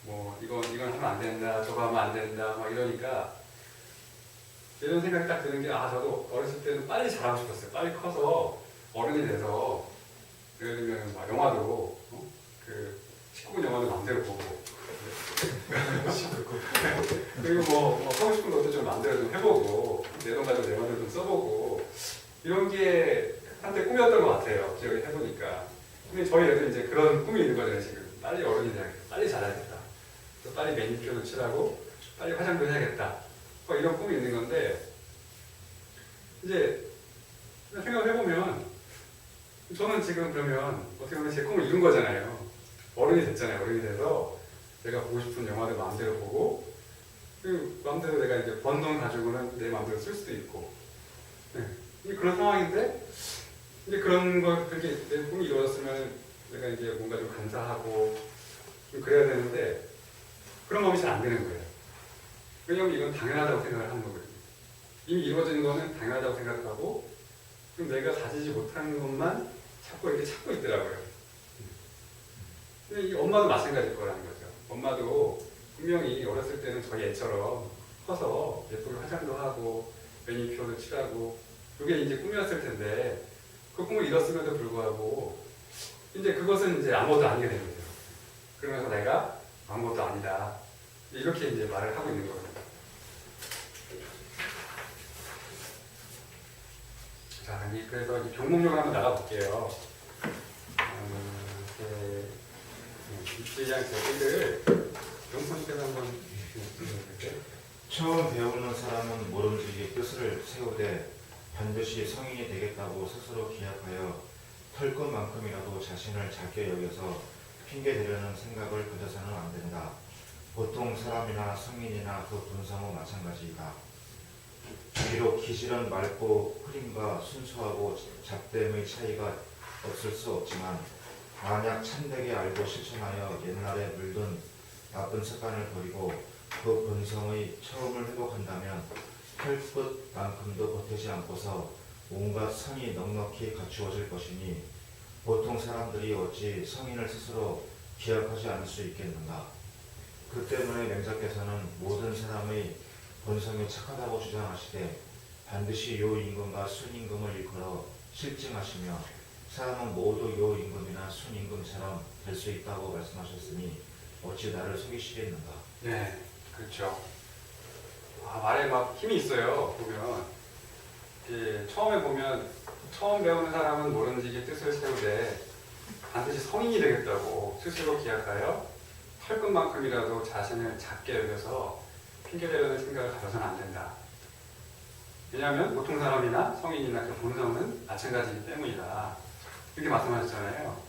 S2: 뭐 이건 하면 안 된다, 저거 하면 안 된다 막 이러니까 이런 생각이 딱 드는 게 저도 어렸을 때는 빨리 잘하고 싶었어요. 빨리 커서 어른이 돼서 예를 들면 막 영화도 그 19금 영화도 마음대로 보고 그리고 뭐 하고 싶은 것도 좀 마음대로 좀 해보고 내 돈 가지고 내 마음대로 좀 써보고 이런 게 한때 꿈이었던 것 같아요. 기억을 해보니까. 근데 저희 애들 이제 그런 꿈이 있는 거잖아요. 지금 빨리 어른이 돼야겠다. 빨리 자라야겠다. 또 빨리 매니큐어도 칠하고 빨리 화장도 해야겠다. 이런 꿈이 있는 건데 이제 생각을 해보면 저는 지금 그러면 어떻게 보면 제 꿈을 이룬 거잖아요. 어른이 됐잖아요. 어른이 돼서 내가 보고 싶은 영화들 마음대로 보고 그 마음대로 내가 이제 번 돈 가지고는 내 마음대로 쓸 수도 있고 그런 상황인데 이제 그런 거 그렇게 내 꿈이 이루어졌으면 내가 이제 뭔가 좀 감사하고 좀 그래야 되는데 그런 마음이 잘 안 되는 거예요. 왜냐면 이건 당연하다고 생각을 하는 거거든요. 이미 이루어진 거는 당연하다고 생각하고 그럼 내가 가지지 못하는 것만 자꾸 이렇게 찾고 있더라고요. 근데 이 엄마도 마찬가지일 거라는 거죠. 엄마도 분명히 어렸을 때는 저희 애처럼 커서 예쁘게 화장도 하고 매니큐어도 칠하고 그게 이제 꿈이었을 텐데 그 꿈을 이뤘음에도 불구하고 이제 그것은 이제 아무것도 아니게 되는 거죠. 그러면서 내가 아무것도 아니다. 이렇게 이제 말을 하고 있는 거거든요. 자, 그래서 이제 종목용을 한번 나가볼게요. 입시장 제기를 용선께서 한번 해주세요.
S3: 처음 배우는 사람은 모름지기 뜻을 세우되 반드시 성인이 되겠다고 스스로 기약하여 털 것만큼이라도 자신을 작게 여겨서 핑계대려는 생각을 가져서는 안 된다. 보통 사람이나 성인이나 그 본성은 마찬가지이다. 비록 기질은 맑고 흐림과 순수하고 잡됨의 차이가 없을 수 없지만 만약 참되게 알고 실천하여 옛날에 물든 나쁜 습관을 버리고 그 본성의 처음을 회복한다면 털끝만큼도 보태지 않고서 온갖 선이 넉넉히 갖추어질 것이니 보통 사람들이 어찌 성인을 스스로 기억하지 않을 수 있겠는가. 그 때문에 맹자께서는 모든 사람의 본성이 착하다고 주장하시되 반드시 요 임금과 순임금을 일컬어 실증하시며 사람은 모두 요 임금이나 순임금처럼 될 수 있다고 말씀하셨으니 어찌 나를 속이시겠는가.
S2: 네, 그렇죠. 말에 막 힘이 있어요. 보면 처음에 보면 처음 배우는 사람은 모른지기 뜻을 세우되 반드시 성인이 되겠다고 스스로 기약하여 털끝만큼이라도 자신을 작게 여겨서 핑계대려는 생각을 가져서는 안 된다. 왜냐하면 보통 사람이나 성인이나 그 본성은 마찬가지이기 때문이다. 이렇게 말씀하셨잖아요.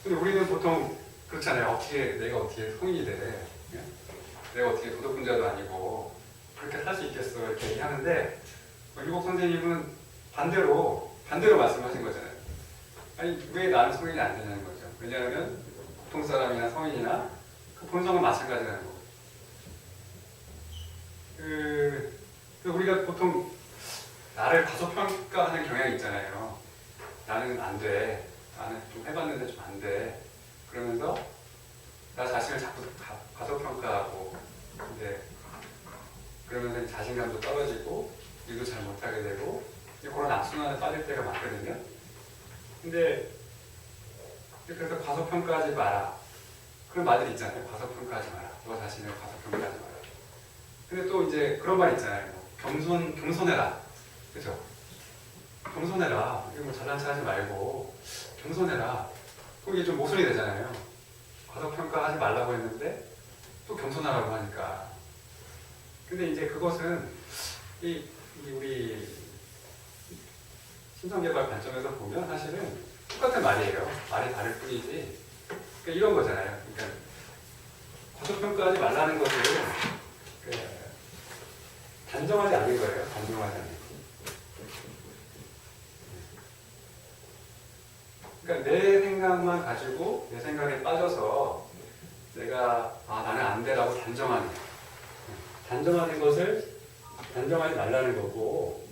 S2: 근데 우리는 보통 그렇잖아요. 내가 어떻게 성인이 돼? 내가 어떻게 도덕분자도 아니고 그렇게 살 수 있겠어? 이렇게 얘기하는데 유복 선생님은 반대로 말씀하신 거잖아요. 아니 왜 나는 성인이 안 되냐는 거죠. 왜냐하면 보통 사람이나 성인이나 그 본성은 마찬가지라는 거고. 우리가 보통 나를 과소평가하는 경향이 있잖아요. 나는 안 돼. 나는 좀 해봤는데 좀 안 돼. 그러면서 나 자신을 자꾸 과소평가하고, 근데 그러면서 자신감도 떨어지고 일도 잘 못하게 되고 그런 악순환에 빠질 때가 많거든요. 근데 그래서 과소평가하지 마라. 그런 말들이 있잖아요. 과소평가하지 마라. 너 자신을 과소평가하지 마라. 근데 또 이제 그런 말 있잖아요. 겸손해라. 그죠? 겸손해라. 이거 뭐 잘난 체 하지 말고 겸손해라. 그럼 이게 좀 모순이 되잖아요. 과소평가하지 말라고 했는데 또 겸손하라고 하니까. 근데 이제 그것은 우리 신성개발 관점에서 보면 사실은 똑같은 말이에요. 말이 다를 뿐이지. 그러니까 이런 거잖아요. 그러니까 과소평가하지 말라는 것은 단정하지 않은 거예요. 단정하지 않은 거. 그러니까 내 생각만 가지고 내 생각에 빠져서 내가 나는 안 돼라고 단정하는 것을 단정하지 말라는 거고,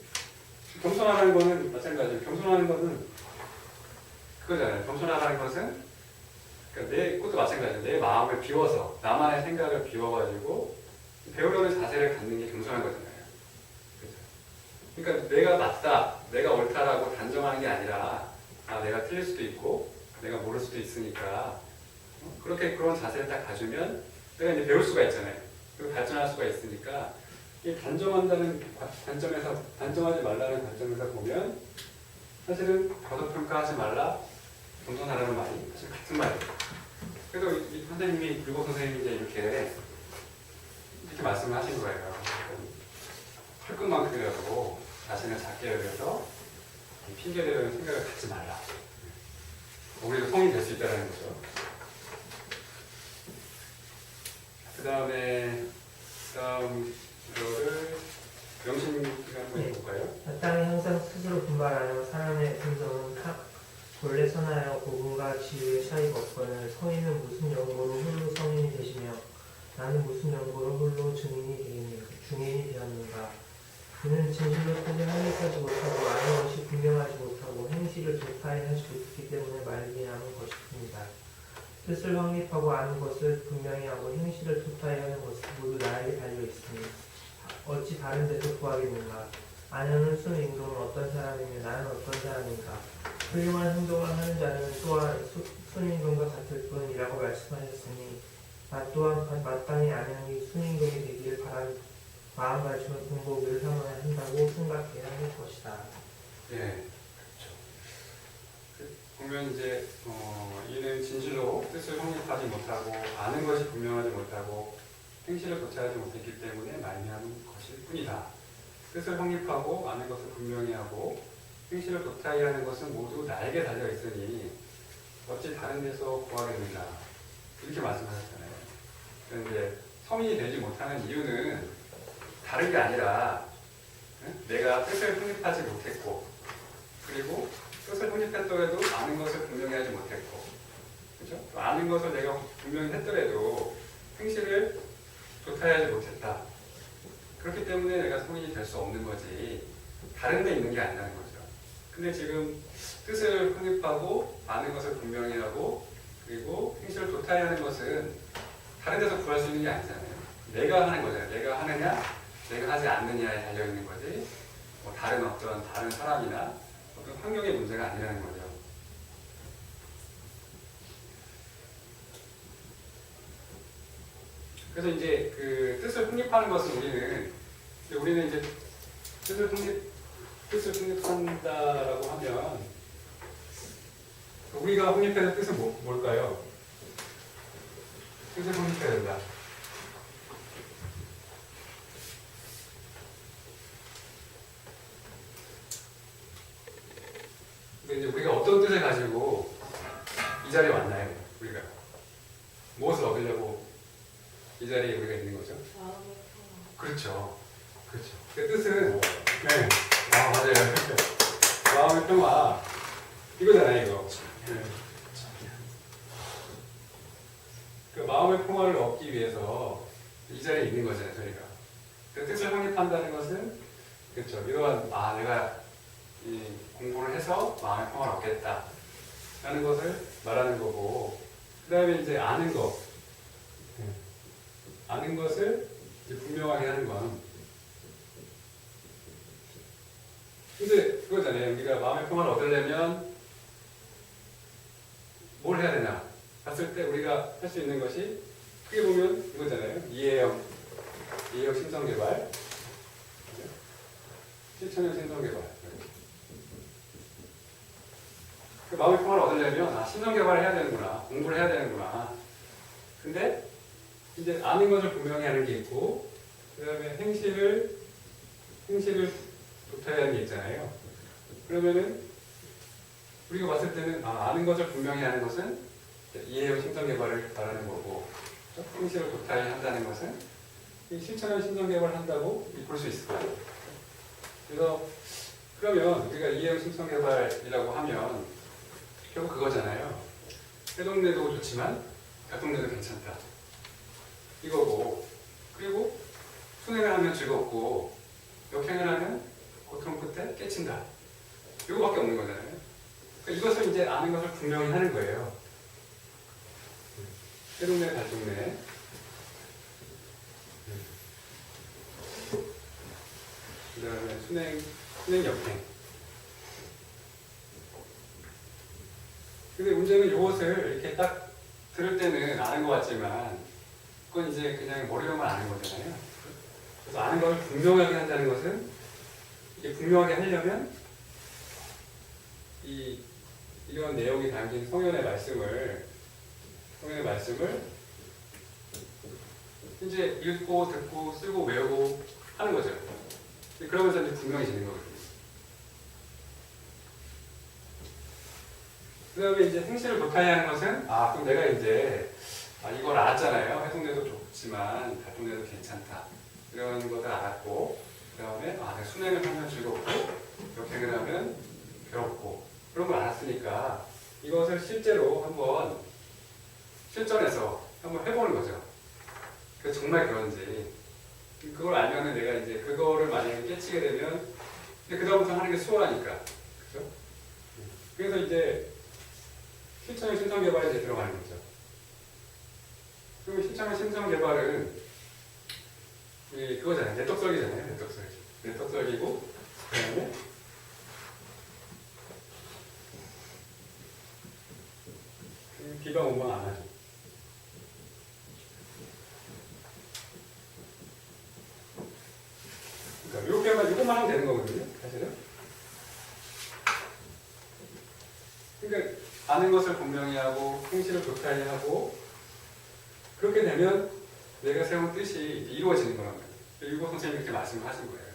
S2: 겸손하라는 거는 마찬가지예요. 겸손하는 것은 그거잖아요. 겸손하라는 것은 그러니까 그것도 마찬가지예요. 내 마음을 비워서 나만의 생각을 비워가지고 배우려는 자세를 갖는 게 겸손한 거잖아요. 그렇죠? 그러니까 내가 맞다, 내가 옳다라고 단정하는 게 아니라 내가 틀릴 수도 있고 내가 모를 수도 있으니까 그렇게 그런 자세를 딱 가지면 내가 이제 배울 수가 있잖아요. 그리고 발전할 수가 있으니까 이 단정한다는 관점에서 단정하지 말라는 관점에서 보면 사실은 과소평가하지 말라, 겸손하라는 말이 사실 같은 말이에요. 그래도 이 선생님이 유복 선생님이 이제 이렇게 말씀을 하신 거예요. 털끝만큼이라도 자신을 작게 여겨서 핑계대려는 생각을 갖지 말라. 우리도 성이 될 수 있다는 거죠. 다음 이거를 명심이가 한번 해볼까요?
S4: 마땅히 항상 스스로 분발하여 사람의 본성은 본래 선하여 고분과 지혜의 차이가 없거늘 성인은 무슨 연고로 홀로 성인이 되시며 나는 무슨 연고로 홀로 중인이 되었는가. 그는 진실로 뜻을 확립하지 못하고 아는 것이 분명하지 못하고 행실을 도타히 하지 못했기 때문에 말미암은 것입니다. 뜻을 확립하고 아는 것을 분명히 하고 행실을 도타히 하는 것은 모두 나에게 달려 있으니 어찌 다른 데서 구하겠는가. 아냐는 순임금은 어떤 사람이며 나는 어떤 사람인가. 훌륭한 행동을 하는 자는 또한 순임금과 같을 뿐이라고 말씀하셨으니 나 또한 마땅히 아냐니 순임금이 되기를 바라는 마음가짐을 공복을 삼아야 한다고 생각해야 할 것이다.
S2: 네, 그렇죠. 보면 이제 이는 진실로 뜻을 확립하지 못하고 아는 것이 분명하지 못하고 행실을 도착하지 못했기 때문에 말미암은 것일 뿐이다. 뜻을 확립하고 아는 것을 분명히 하고 행실을 도타히 하는 것은 모두 나에게 달려 있으니 어찌 다른 데서 구하겠는가 이렇게 말씀하셨잖아요. 그런데 성인이 되지 못하는 이유는 다른 게 아니라 내가 뜻을 확립하지 못했고, 그리고 뜻을 확립했더라도 아는 것을 분명히 하지 못했고, 그렇죠? 아는 것을 내가 분명히 했더라도 행실을 조타하지 못했다. 그렇기 때문에 내가 성인이 될 수 없는 거지 다른 데 있는 게 아니라는 거죠. 근데 지금 뜻을 확립하고 아는 것을 분명히 하고 그리고 행실을 조타해야 하는 것은 다른 데서 구할 수 있는 게 아니잖아요. 내가 하는 거잖아요. 내가 하느냐 내가 하지 않느냐에 달려있는 거지 뭐 다른 어떤 다른 사람이나 어떤 환경의 문제가 아니라는 거죠. 그래서 이제 그 뜻을 확립하는 것은 우리는 이제 뜻을 확립한다라고 하면 우리가 확립하는 뜻은 뭘까요? 뜻을 확립해야 된다. 근데 이제 우리가 어떤 뜻을 가지고 이 자리에 왔나요? 우리가 무엇을 얻으려고 이 자리에 우리가 있는 거죠? 그렇죠. 그렇죠. 그 뜻은 네. 아 맞아요. 마음의 평화 이거잖아요, 이거. 네. 그 마음의 평화를 얻기 위해서 이 자리에 있는 거잖아요, 저희가. 그 뜻을 확립한다는 것은 그렇죠. 이러한 내가 이 공부를 해서 마음의 평화를 얻겠다라는 것을 말하는 거고, 그 다음에 이제 아는 것, 아는 것을 이제 분명하게 하는 건. 근데 그거잖아요. 우리가 마음의 평화를 얻으려면 뭘 해야 되나? 봤을 때 우리가 할 수 있는 것이 크게 보면 이거잖아요. 이해형 심성개발, 실천형 심성개발. 그 마음의 평화를 얻으려면 심성개발을 해야 되는구나, 공부를 해야 되는구나. 근데 이제 아는 것을 분명히 하는 게 있고, 그 다음에 행실을 조타해야 하는 게 있잖아요. 그러면은 우리가 봤을 때는 아는 것을 분명히 하는 것은 이해형 심성개발을 말하는 거고, 행실을 조타해야 한다는 것은 이 실천형 심성개발을 한다고 볼 수 있을 거예요. 그래서 그러면 우리가 이해형 심성개발이라고 하면 결국 그거잖아요. 해동내도 좋지만 가동내도 괜찮다. 이거고, 그리고 순행을 하면 즐겁고 역행을 하면 고통 끝에 깨친다. 이거밖에 없는 거잖아요. 그러니까 이것을 이제 아는 것을 분명히 하는 거예요. 해동내, 달동내. 그 다음에 순행, 역행. 근데 문제는 이것을 이렇게 딱 들을 때는 아는 것 같지만 그건 이제 그냥 머리로만 아는 거잖아요. 그래서 아는 걸 분명하게 한다는 것은 이게 분명하게 하려면 이런 내용이 담긴 성현의 말씀을 이제 읽고 듣고 쓰고 외우고 하는 거죠. 그러면서 이제 분명해지는 거거든요. 그 다음에 이제 행실을 조타해야 하는 것은 그럼 내가 이제 이걸 알았잖아요. 해동내도 좋지만 달동내도 괜찮다. 이런 것을 알았고, 그 다음에 내가 순행을 하면 즐겁고 역행을 하면 괴롭고 그런 걸 알았으니까 이것을 실제로 한번 실전에서 한번 해보는 거죠. 그래서 정말 그런지 그걸 알면은 내가 이제 그거를 만약에 깨치게 되면 그 다음부터 하는 게 수월하니까, 그렇죠? 그래서 이제 실천형 심성개발에 이제 들어가는 거죠. 그리고 실천형 심성개발은 그거잖아요. 내떡설기잖아요. 내떡설기고 그 다음에 비방 원방 안 하죠. 그러니까 이렇게 하면 이것만 하면 되는 거거든요. 사실은. 그러니까 아는 것을 분명히 하고 행실을 조타히 하고 그렇게 되면 내가 세운 뜻이 이루어지는 거란 말이에요. 유고 선생님이 이렇게 말씀을 하신 거예요.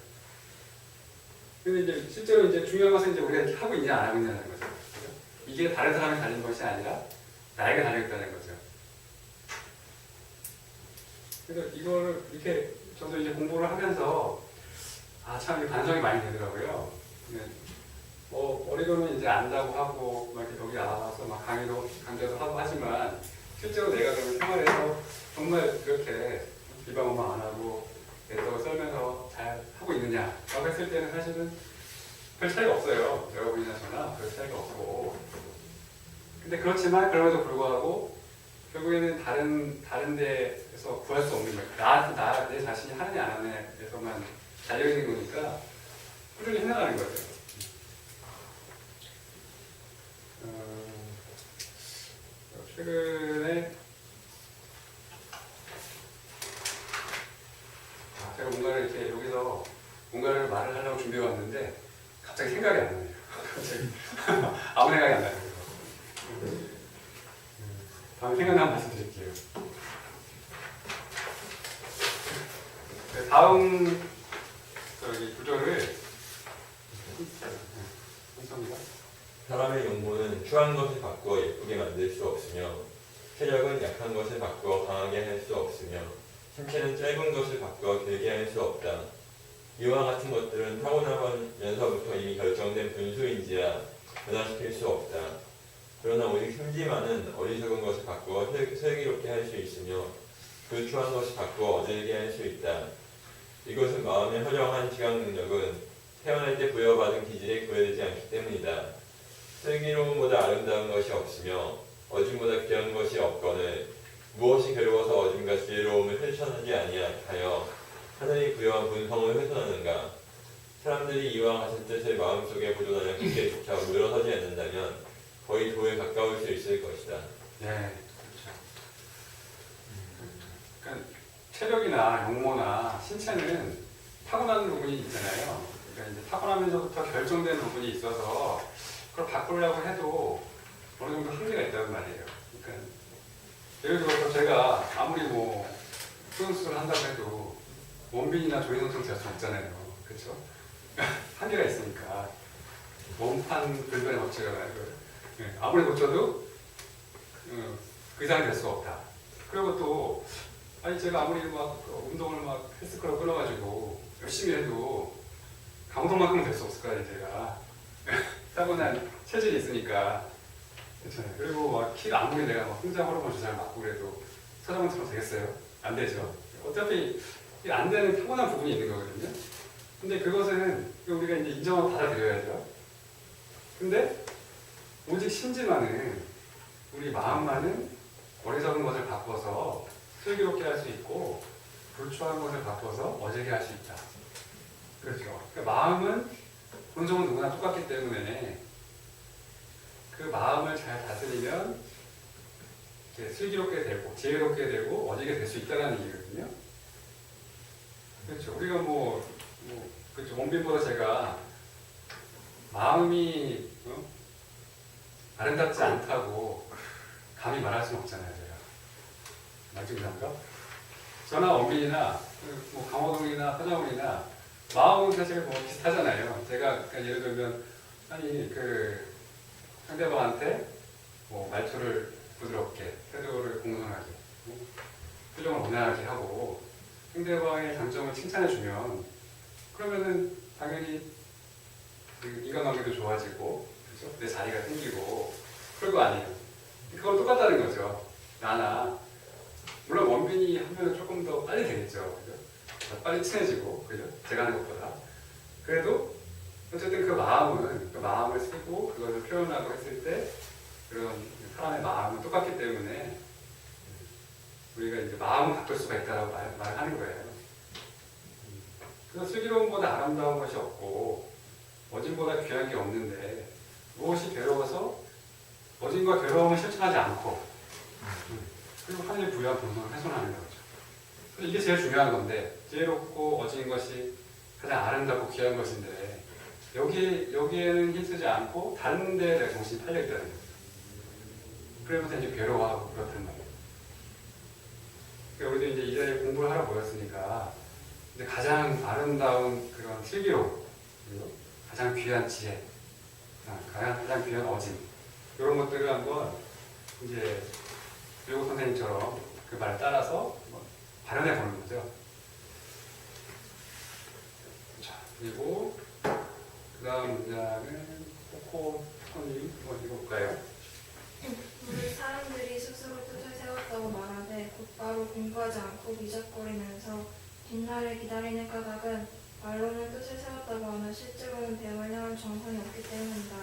S2: 근데 이제 실제로 이제 중요한 것은 이제 우리가 이렇게 하고 있냐 안 하고 있냐는 거죠. 그죠? 이게 다른 사람이 달린 것이 아니라 나에게 달려있다는 거죠. 그래서 이걸 이렇게 저도 이제 공부를 하면서 참 반성이 많이 되더라고요. 어리고는 이제 안다고 하고 막 이렇게 여기 나와서 막 강좌도 하고 하지만 실제로 내가 그러면 생활에서 정말 그렇게 비방만 안 하고 애떡을 썰면서 잘 하고 있느냐라고 했을 때는 사실은 별 차이가 없어요. 여러분이나 저나 별 차이가 없고. 근데 그렇지만 그럼에도 불구하고 결국에는 다른 데에서 구할 수 없는 거예요. 내 자신이 하느냐 안 하느냐에서만 달려있는 거니까 꾸준히 해나가는 거죠. 최근에 제가 뭔가를 이렇게 여기서 뭔가를 말을 하려고 준비해 왔는데 갑자기 생각이 안 나네요. 갑자기 아무 생각이 안 나요. 다음에 생각나면 말씀드릴게요. 다음 구조를 감사합니다.
S5: 사람의 용모는 추한 것을 바꾸어 예쁘게 만들 수 없으며 체력은 약한 것을 바꾸어 강하게 할 수 없으며 신체는 짧은 것을 바꾸어 길게 할 수 없다. 이와 같은 것들은 타고나면서부터 이미 결정된 분수인지라 변화시킬 수 없다. 그러나 오직 심지만은 어리석은 것을 바꾸어 슬기롭게 할 수 있으며 그 추한 것을 바꾸어 어질게 할 수 있다. 이것은 마음의 허령한 지각 능력은 태어날 때 부여받은 기질에 구애되지 않기 때문이다. 슬기로움보다 아름다운 것이 없으며 어짐보다 귀한 것이 없거늘 무엇이 괴로워서 어짐과 지혜로움을 실천하지 아니하여 하늘이 부여한 본성을 훼손하는가. 사람들이 이와 같은 뜻을 마음속에 보존하여 깊게 조차 물러서지 않는다면 거의 도에 가까울 수 있을 것이다.
S2: 네, 그렇죠. 그러니까 체력이나 용모나 신체는 타고나는 부분이 있잖아요. 그러니까 이제 타고나면서부터 결정된 부분이 있어서 그걸 바꾸려고 해도 어느 정도 한계가 있다는 말이에요. 그러니까 예를 들어서 제가 아무리 수영수를 한다고 해도 원빈이나 조인성처럼 될 수 없잖아요. 그렇죠? 한계가 있으니까 몸판 불변의 법칙이라고 하는 아무리 고쳐도 그 이상이 될 수가 없다. 그리고 또 제가 아무리 운동을 헬스클럽 끊어가지고 열심히 해도 강호동만큼은 될 수 없을 거예요. 제가 타고난 체질이 있으니까. 그렇잖아요. 그리고 키가 아무리 내가 혼자 호르몬 주사를 맞고 그래도 서장훈처럼 되겠어요? 안 되죠. 어차피 안 되는 타고난 부분이 있는 거거든요. 근데 그것은 우리가 이제 인정하고 받아들여야죠. 근데 오직 심지만은 우리 마음만은 어리석은 것을 바꿔서 슬기롭게 할 수 있고 불초한 것을 바꿔서 어지게 할 수 있다. 그렇죠. 그러니까 마음은 본성은 누구나 똑같기 때문에 그 마음을 잘 다스리면 슬기롭게 되고 지혜롭게 되고 어지게 될 수 있다는 얘기거든요. 그렇죠. 우리가 그렇죠. 원빈보다 제가 마음이 아름답지 않다고 감히 말할 수는 없잖아요. 제가 맞은가? 저나 원빈이나 강호동이나 서장훈이나 마음은 사실 비슷하잖아요. 제가 예를 들면 상대방한테 말투를 부드럽게, 태도를 공손하게, 표정을 온화하게 하고 상대방의 장점을 칭찬해주면 그러면은 당연히 인간관계도 좋아지고 그렇죠? 내 자리가 생기고 그럴 거 아니에요. 그건 똑같다는 거죠. 나나 물론 원빈이 하면 조금 더 빨리 되겠죠. 그죠? 더 빨리 친해지고 그죠? 제가 하는 것보다 그래도 어쨌든 그 마음을 쓰고 그것을 표현하고 했을 때 그런 사람의 마음은 똑같기 때문에 우리가 이제 마음을 바꿀 수가 있다고 말하는 거예요. 그래서 슬기로움보다 아름다운 것이 없고 어짐보다 귀한 게 없는데 무엇이 괴로워서 어짐과 괴로움을 실천하지 않고 그리고 하늘이 부여한 본성을 훼손하는 거죠. 이게 제일 중요한 건데 지혜롭고 어진 것이 가장 아름답고 귀한 것인데 여기에는 힘쓰지 않고 다른 데에 내 정신이 팔려 있다는 거죠. 그러면서 이제 괴로워하고 그렇단 말이에요. 그러니까 우리도 이제 이 자리에 공부를 하러 모였으니까 이제 가장 아름다운 그런 슬기로움 그리고 가장 귀한 지혜 가장 귀한 어진 이런 것들을 한번 이제 요고 선생님처럼 그 말을 따라서 발현해 보는 거죠. 자, 그리고 그 다음 문장은 코코톤이 한번 읽어볼까요?
S6: 우리 사람들이 스스로 뜻을 세웠다고 말하되 곧바로 공부하지 않고 미적거리면서 뒷날을 기다리는 까닭은 말로는 뜻을 세웠다고 하나 실제로는 배움을 향한 정성이 없기 때문이다.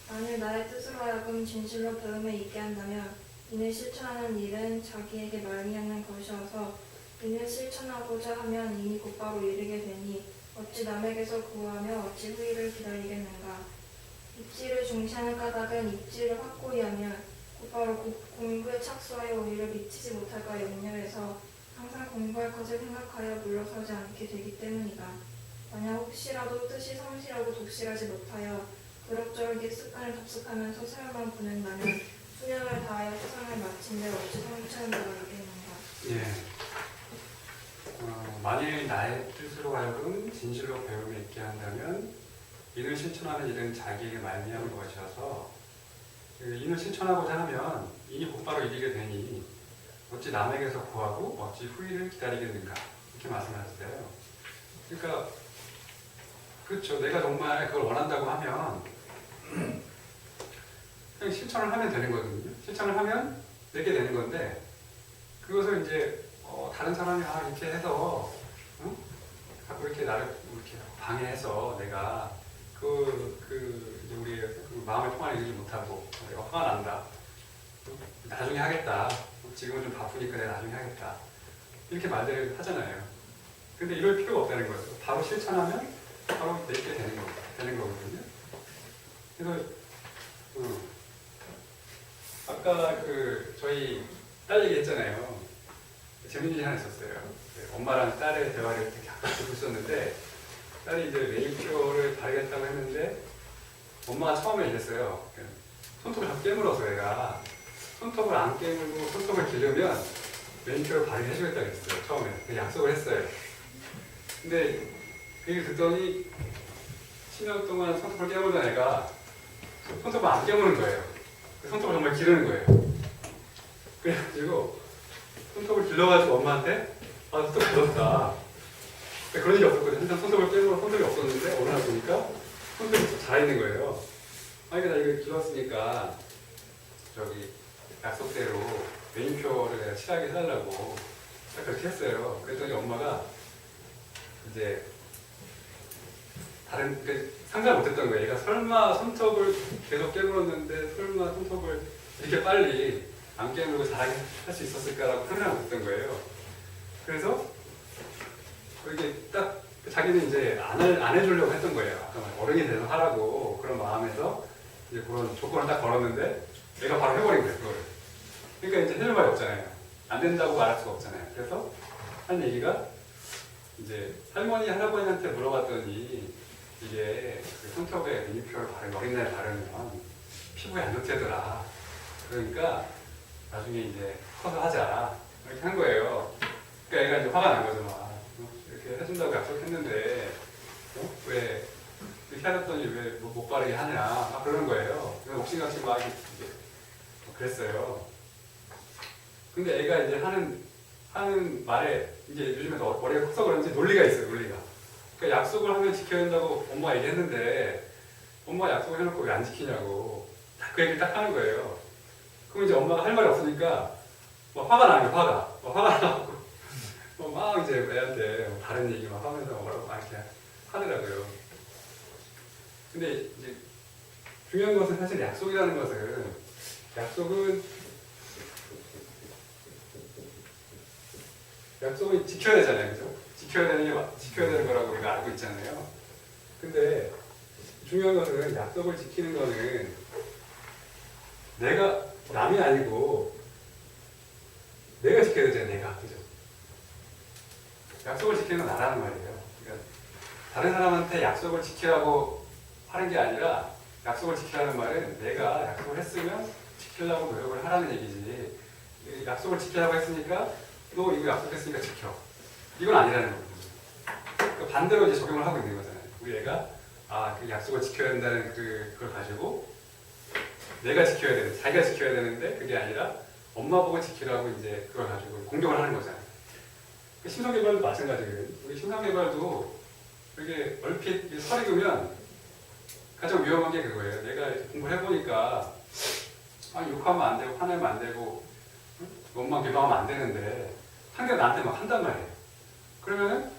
S6: 만일 나의 뜻으로 하여금 진실로 배움에 있게 한다면 이는 실천하는 일은 자기에게 말미암는 것이어서 이는 실천하고자 하면 이미 곧바로 이르게 되니 어찌 남에게서 구하며 어찌 후일을 기다리겠는가. 입지를 중시하는 까닭은 입지를 확고히 하면 곧바로 공부에 착수하여 오히려 미치지 못할까 염려해서 항상 공부할 것을 생각하여 물러서지 않게 되기 때문이다. 만약 혹시라도 뜻이 성실하고 독실하지 못하여 그럭저럭 옛 습관을 답습하면서 세월만 보낸다면 수년을 다하여 세상을 마친 데 어찌 성취하는 바가 있겠는가.
S2: 예. 만일 나의 뜻으로 하여금 진실로 배움에 있게 한다면 이를 실천하는 일은 자기에게 말미암은 것이어서 이를 실천하고자 하면 이니 곧바로 이르게 되니 어찌 남에게서 구하고 어찌 후일을 기다리겠는가 이렇게 말씀하셨어요. 그러니까 그렇죠. 내가 정말 그걸 원한다고 하면 그냥 실천을 하면 되는 거거든요. 실천을 하면 내게 되는 건데 그것을 이제 다른 사람이 이렇게 해서 자꾸 이렇게 나를 이렇게 방해해서 내가 이제 우리 그 마음을 통화내지 못하고 내가 화가 난다. 나중에 하겠다. 지금은 좀 바쁘니까 내가 나중에 하겠다. 이렇게 말들을 하잖아요. 근데 이럴 필요가 없다는 거예요. 바로 실천하면 바로 내게 되는 거거든요. 그래서 아까 저희 딸 얘기했잖아요. 재밌는 일 하나 있었어요. 엄마랑 딸의 대화를 이렇게 가끔 듣고 있었는데 딸이 이제 매니큐어를 바르겠다고 했는데 엄마가 처음에 이랬어요. 손톱을 자꾸 깨물어서 얘가 손톱을 안 깨물고 손톱을 기르면 매니큐어를 바르게 해주겠다고 했어요. 처음에 약속을 했어요. 근데 그 얘기 듣더니 10년 동안 손톱을 깨물던 애가 손톱을 안 깨무는 거예요. 손톱을 정말 기르는 거예요. 그래가지고 손톱을 길러가지고 엄마한테 손톱 길렀다. 그런 일이 없었거든요. 항상 손톱을 빼고 손톱이 없었는데 어느 날 보니까 손톱이 잘 있는 거예요. 나 이거 길렀으니까 약속대로 매니큐어를 내가 칠하게 해달라고 딱 그렇게 했어요. 그랬더니 엄마가 이제 상상을 못했던 거예요. 얘가 설마 손톱을 계속 깨물었는데 설마 손톱을 이렇게 빨리 안 깨물고 잘하게 할 수 있었을까라고 상상을 못했던 거예요. 그래서 이게 딱 자기는 이제 안 해주려고 했던 거예요. 아까 어른이 돼서 하라고 그런 마음에서 이제 그런 조건을 딱 걸었는데 얘가 바로 해버린 거예요. 그걸. 그러니까 이제 해줄 말이 없잖아요. 안 된다고 말할 수가 없잖아요. 그래서 한 얘기가 이제 할머니 할아버지한테 물어봤더니 이게 그 손톱에 매니큐어를 어린 날에 바르면 피부에 안 좋대더라. 그러니까 나중에 이제 커서 하자 이렇게 한 거예요. 그러니까 얘가 이제 화가 난 거죠. 막. 이렇게 해준다고 약속했는데 왜 이렇게 하랬더니 왜 못 바르게 하냐 막 그러는 거예요. 그래서 옥신각신 막 그랬어요. 근데 애가 이제 하는 말에 이제 요즘에 머리가 커서 그런지 논리가 있어요. 논리가. 그러니까 약속을 하면 지켜야 된다고 엄마가 얘기했는데 엄마가 약속을 해놓고 왜 안 지키냐고 그 얘기를 딱 하는 거예요. 그럼 이제 엄마가 할 말이 없으니까 막 화가 나는 거예요. 화가 나고 막 이제 애한테 다른 얘기 막 하면서 뭐라고 막 이렇게 하더라고요. 근데 이제 중요한 것은 사실 약속이라는 것은 약속을 지켜야 되잖아요. 그죠? 지켜야 되는 거라고 우리가 알고 있잖아요. 근데 중요한 것은 약속을 지키는 거는 내가 남이 아니고 내가 지켜야 되잖아요. 내가. 그죠? 약속을 지키는 건 나라는 말이에요. 그러니까 다른 사람한테 약속을 지키라고 하는 게 아니라 약속을 지키라는 말은 내가 약속을 했으면 지키려고 노력을 하라는 얘기지. 약속을 지키라고 했으니까 너 이거 약속했으니까 지켜. 이건 아니라는 거거든요. 그러니까 반대로 이제 적용을 하고 있는 거잖아요. 우리 애가 그 약속을 지켜야 된다는 그걸 가지고 내가 지켜야 되는, 자기가 지켜야 되는데 그게 아니라 엄마 보고 지키라고 이제 그걸 가지고 공격을 하는 거잖아요. 심성개발도 마찬가지예요. 우리 심성개발도 이게 얼핏 설익으면 가장 위험한 게 그거예요. 내가 이렇게 공부를 해보니까 욕하면 안 되고 화내면 안 되고 원망 비방하면 안 되는데 상대가 나한테 막 한단 말이에요. 그러면은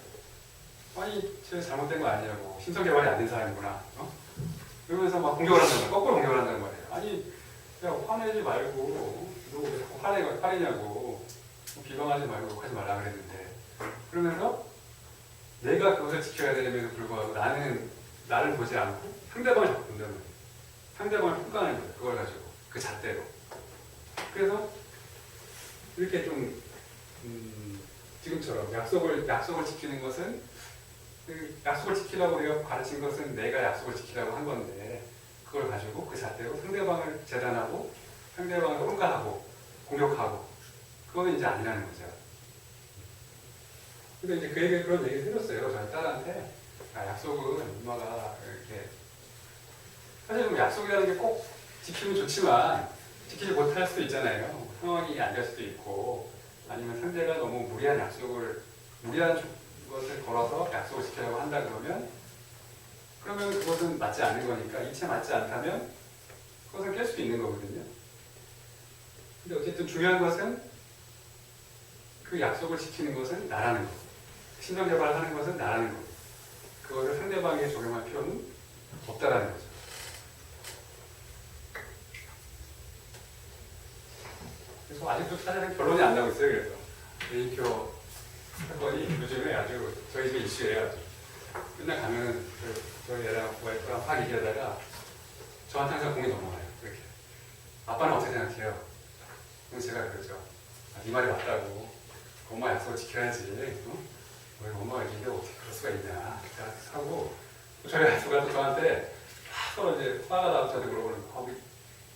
S2: 쟤 잘못된 거 아니냐고, 심성개발이 안 된 사람이구나. 그러면서 막 공격을 한단 말이에요. 거꾸로 공격을 한단 말이에요. 야, 화내지 말고 너 왜 자꾸 화내냐고, 비방하지 말고 욕하지 말라 그랬는데, 그러면서 내가 그것을 지켜야 됨에도 불구하고 나를 보지 않고 상대방을 자꾸 본단 말이에요. 상대방을 평가하는 거예요. 그걸 가지고 그 잣대로. 그래서 이렇게 좀 지금처럼 약속을 지키는 것은, 그 약속을 지키라고 우리가 가르친 것은 내가 약속을 지키라고 한 건데, 그걸 가지고 그 잣대로 상대방을 재단하고 상대방을 평가하고 공격하고, 그거는 이제 아니라는 거죠. 근데 이제 그런 얘기를 해줬어요. 저희 딸한테. 약속은 엄마가 이렇게, 사실은 약속이라는 게 꼭 지키면 좋지만 지키지 못할 수도 있잖아요. 상황이 안 될 수도 있고, 아니면 상대가 너무 무리한 것을 걸어서 약속을 지키려고 한다 그러면 그것은 맞지 않는 거니까, 이치에 맞지 않다면 그것은 깰 수도 있는 거거든요. 근데 어쨌든 중요한 것은 그 약속을 지키는 것은 나라는 거, 신념개발을 하는 것은 나라는 거, 그것을 상대방에게 적용할 필요는 없다라는 거죠. 그래서 아직도 사실은 결론이 안 나고 있어요. 그래서 A표 사건이 요즘에 아주 저희 집에 이슈예요. 아주. 맨날 가면은 저희 애랑 와이프랑 막 얘기하다가 저한테 항상 공이 넘어가요. 이렇게. 아빠는 어떻게 생각해요? 그럼 제가 그러죠. 네 말이 맞다고. 엄마 약속을 지켜야지. 왜 엄마가 얘기해 어떻게 그럴 수가 있냐. 하고 저희 와이프가 또 저한테 서로 이제 화가 나고 저한테 물어보는 거.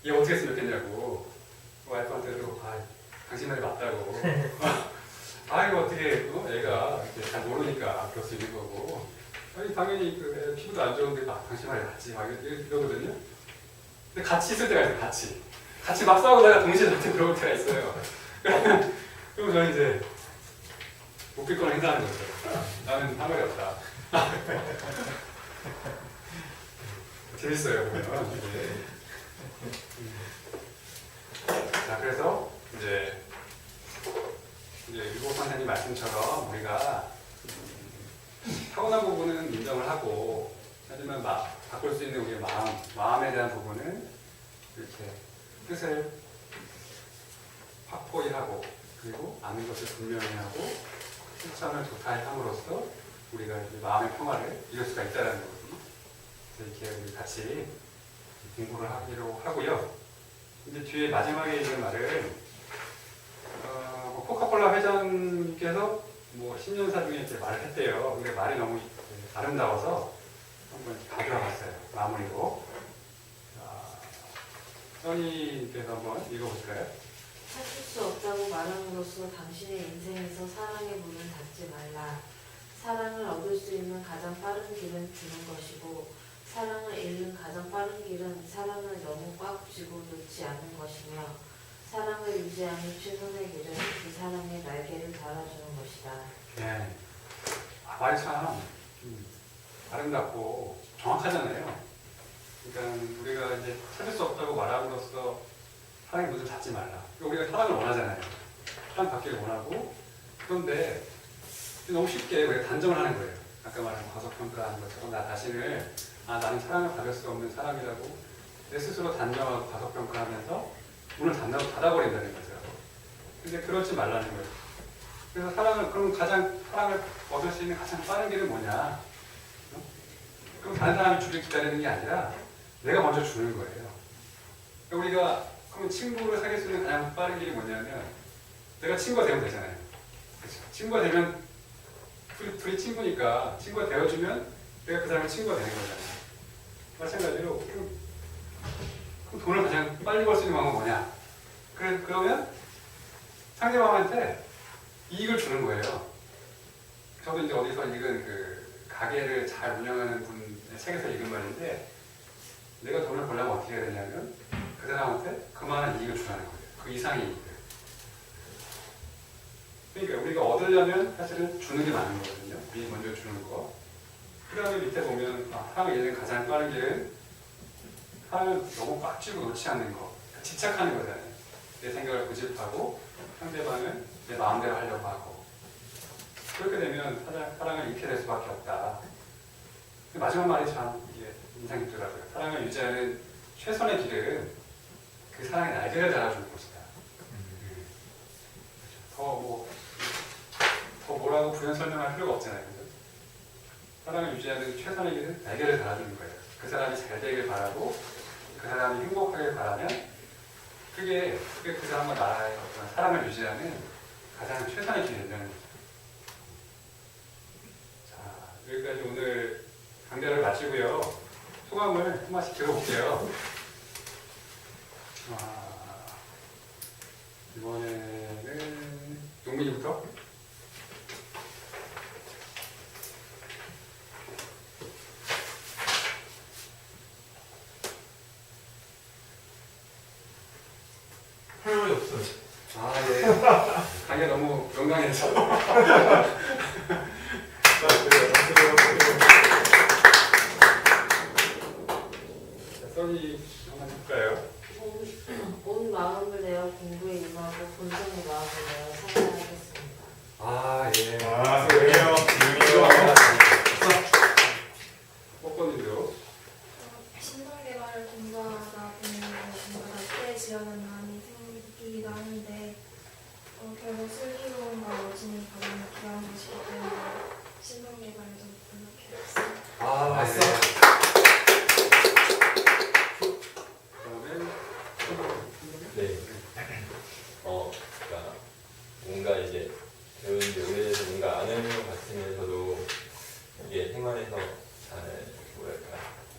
S2: 얘 어떻게 했으면 좋겠냐고. 와이프한테도 당신 말이 맞다고. 이거 어떻게 애가 잘 모르니까 그럴 수 있는 거고. 당연히 그 피부도 안 좋은데 당신 말이 맞지. 이러거든요. 근데 같이 있을 때가 있어요. 같이 막 싸우다가 동시에 저한테 물어볼 때가 있어요. 그럼 저는 이제 웃길 거는 행동하는 거죠. 나는 한 말이 없다. 재밌어요, 보면. 자, 그래서 이제 유고 선생님 말씀처럼 우리가 타고난 부분은 인정을 하고, 하지만 바꿀 수 있는 우리의 마음에 대한 부분은 이렇게 뜻을 확고히 하고, 그리고 아는 것을 분명히 하고 실천을 도타히 함으로써 우리가 이제 마음의 평화를 이룰 수가 있다는 거거든요. 그래서 이렇게 같이 공부를 하기로 하고요. 이제 뒤에 마지막에 있는 말을 코카콜라 회장님께서 10년사 중에 이렇게 말을 했대요. 근데 말이 너무 아름다워서 한번 가져와 봤어요. 마무리로. 써니께서 한번 읽어볼까요?
S7: 찾을 수 없다고 말함으로써 당신의 인생에서 사랑의 문을 닫지 말라. 사랑을 얻을 수 있는 가장 빠른 길은 주는 것이고, 사랑을 잃는 가장 빠른 길은 사랑을 너무 꽉 쥐고 놓지 않는 것이며, 사랑을 유지하는 최선의 길은 그 사랑의 날개를 달아주는 것이다.
S2: 네. 말이 참 아름답고 정확하잖아요. 그러니까 우리가 이제 찾을 수 없다고 말함으로써 사랑의 문을 닫지 말라. 우리가 사랑을 원하잖아요. 사랑 받기를 원하고, 그런데 너무 쉽게 우리가 단정을 하는 거예요. 아까 말한 과소평가하는 것처럼 나 자신을 나는 사랑을 받을 수 없는 사람이라고 내 스스로 단정하고 과소평가하면서 문을 닫아버린다는 거죠. 근데 그러지 말라는 거예요. 그래서 그럼 사랑을 얻을 수 있는 가장 빠른 길은 뭐냐? 그럼 다른 사람이 주길 기다리는 게 아니라 내가 먼저 주는 거예요. 우리가 그럼 친구를 사귈 수 있는 가장 빠른 길이 뭐냐면, 내가 친구가 되면 되잖아요. 그렇죠? 친구가 되면 둘이 친구니까 친구가 되어주면 내가 그 사람의 친구가 되는 거잖아요. 마찬가지로 그럼 돈을 가장 빨리 벌 수 있는 방법은 뭐냐? 그러면 상대방한테 이익을 주는 거예요. 저도 이제 어디서 읽은 그 가게를 잘 운영하는 분의 책에서 읽은 말인데, 내가 돈을 벌려면 어떻게 해야 되냐면 그 사람한테 그만한 이익을 주라는 거예요. 그 이상의 이익을. 그러니까 우리가 얻으려면 사실은 주는 게 맞는 거거든요. 미리 먼저 주는 거. 그 다음에 밑에 보면 사랑을 잃는 가장 빠른 길은 사랑을 너무 꽉 쥐고 놓지 않는 거. 집착하는 거잖아요. 내 생각을 고집하고 상대방을 내 마음대로 하려고 하고. 그렇게 되면 사랑을 잃게 될 수밖에 없다. 마지막 말이 참 이게 인상 깊더라고요. 사랑을 유지하는 최선의 길은 그 사랑의 날개를 달아주는 것이다. 더 뭐라고 부연 설명할 필요가 없잖아요. 그죠? 사랑을 유지하는 최선의 길은 날개를 달아주는 거예요. 그 사람이 잘 되길 바라고 그 사람이 행복하길 바라면 그게 그 사람과 나의 어떤 사랑을 유지하는 가장 최선의 길이 된다는 거죠. 자, 여기까지 오늘 강좌를 마치고요. 소감을 한 번씩 들어볼게요. 이번에는 용민이부터.
S1: 할 말이 없어요.
S2: 예. 강좌 너무 영광해서.
S1: 자, 그래요.
S2: 써니 한번 해볼까요?
S7: 온 마음을 내어 공부에 임하고 본성의 마음을 내어 사랑하겠습니다.
S2: 예.
S1: 아, 그래요.
S2: 뽀뽀님도.
S6: 신성개발을 공부하다 보면 뭔가 나태해지려는 마음이 생기기도 하는데 결국 슬기로움과 멋짐이 가장 귀한 것이기 때문에 신성개발을 좀 번역해봤습니다.
S2: 맞어. 그러면
S5: 네. 그러니까 뭔가 이제 배운 지 오래돼서 뭔가 아는 것 같으면서도 이게 생활에서 잘 뭐랄까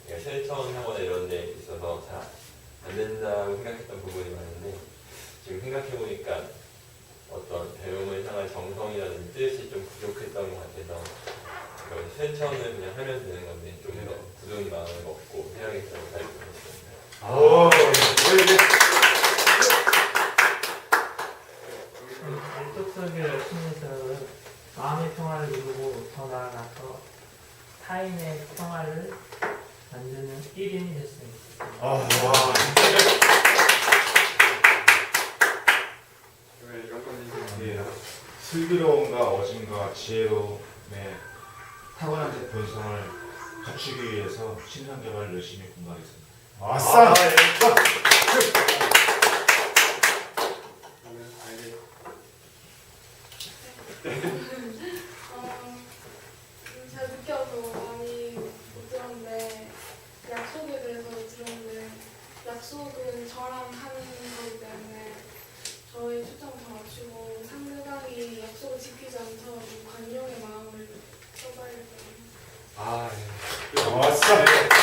S5: 그러니까 실천하거나 이런 데 있어서 잘 안 된다고 생각했던 부분이 많은데 지금 생각해보니까 어떤 배움을 향한 정성이라든지 뜻이 좀 부족했던 것 같아서 이런 실천을 그냥 하면 되는 건데 좀 더 굳은 마음을 먹고 해야겠다고 생각했습니다.
S1: 오,
S4: 일독설교 열심히 해서는 마음의 평화를 이루고 더 나아가서 타인의 평화를 만드는 1인이 됐습니다.
S1: 와.
S2: 그러면 영권님.
S3: 예, 슬기로움과 어짐과 지혜로움의 타고난 본성을 갖추기 위해서 신성개발을 열심히 공부하겠습니다.
S1: 아싸.
S2: 그러면 아이디.
S8: 잘 느껴서 많이 못 들었는데 약속에 대해서 들었는데 약속은 저랑 하는 거기 때문에 저의 초점 다 맞추고 상대방이 약속을 지키지 않더라도 관용의 마음을 써봐야겠다.
S2: 예.
S1: 아싸.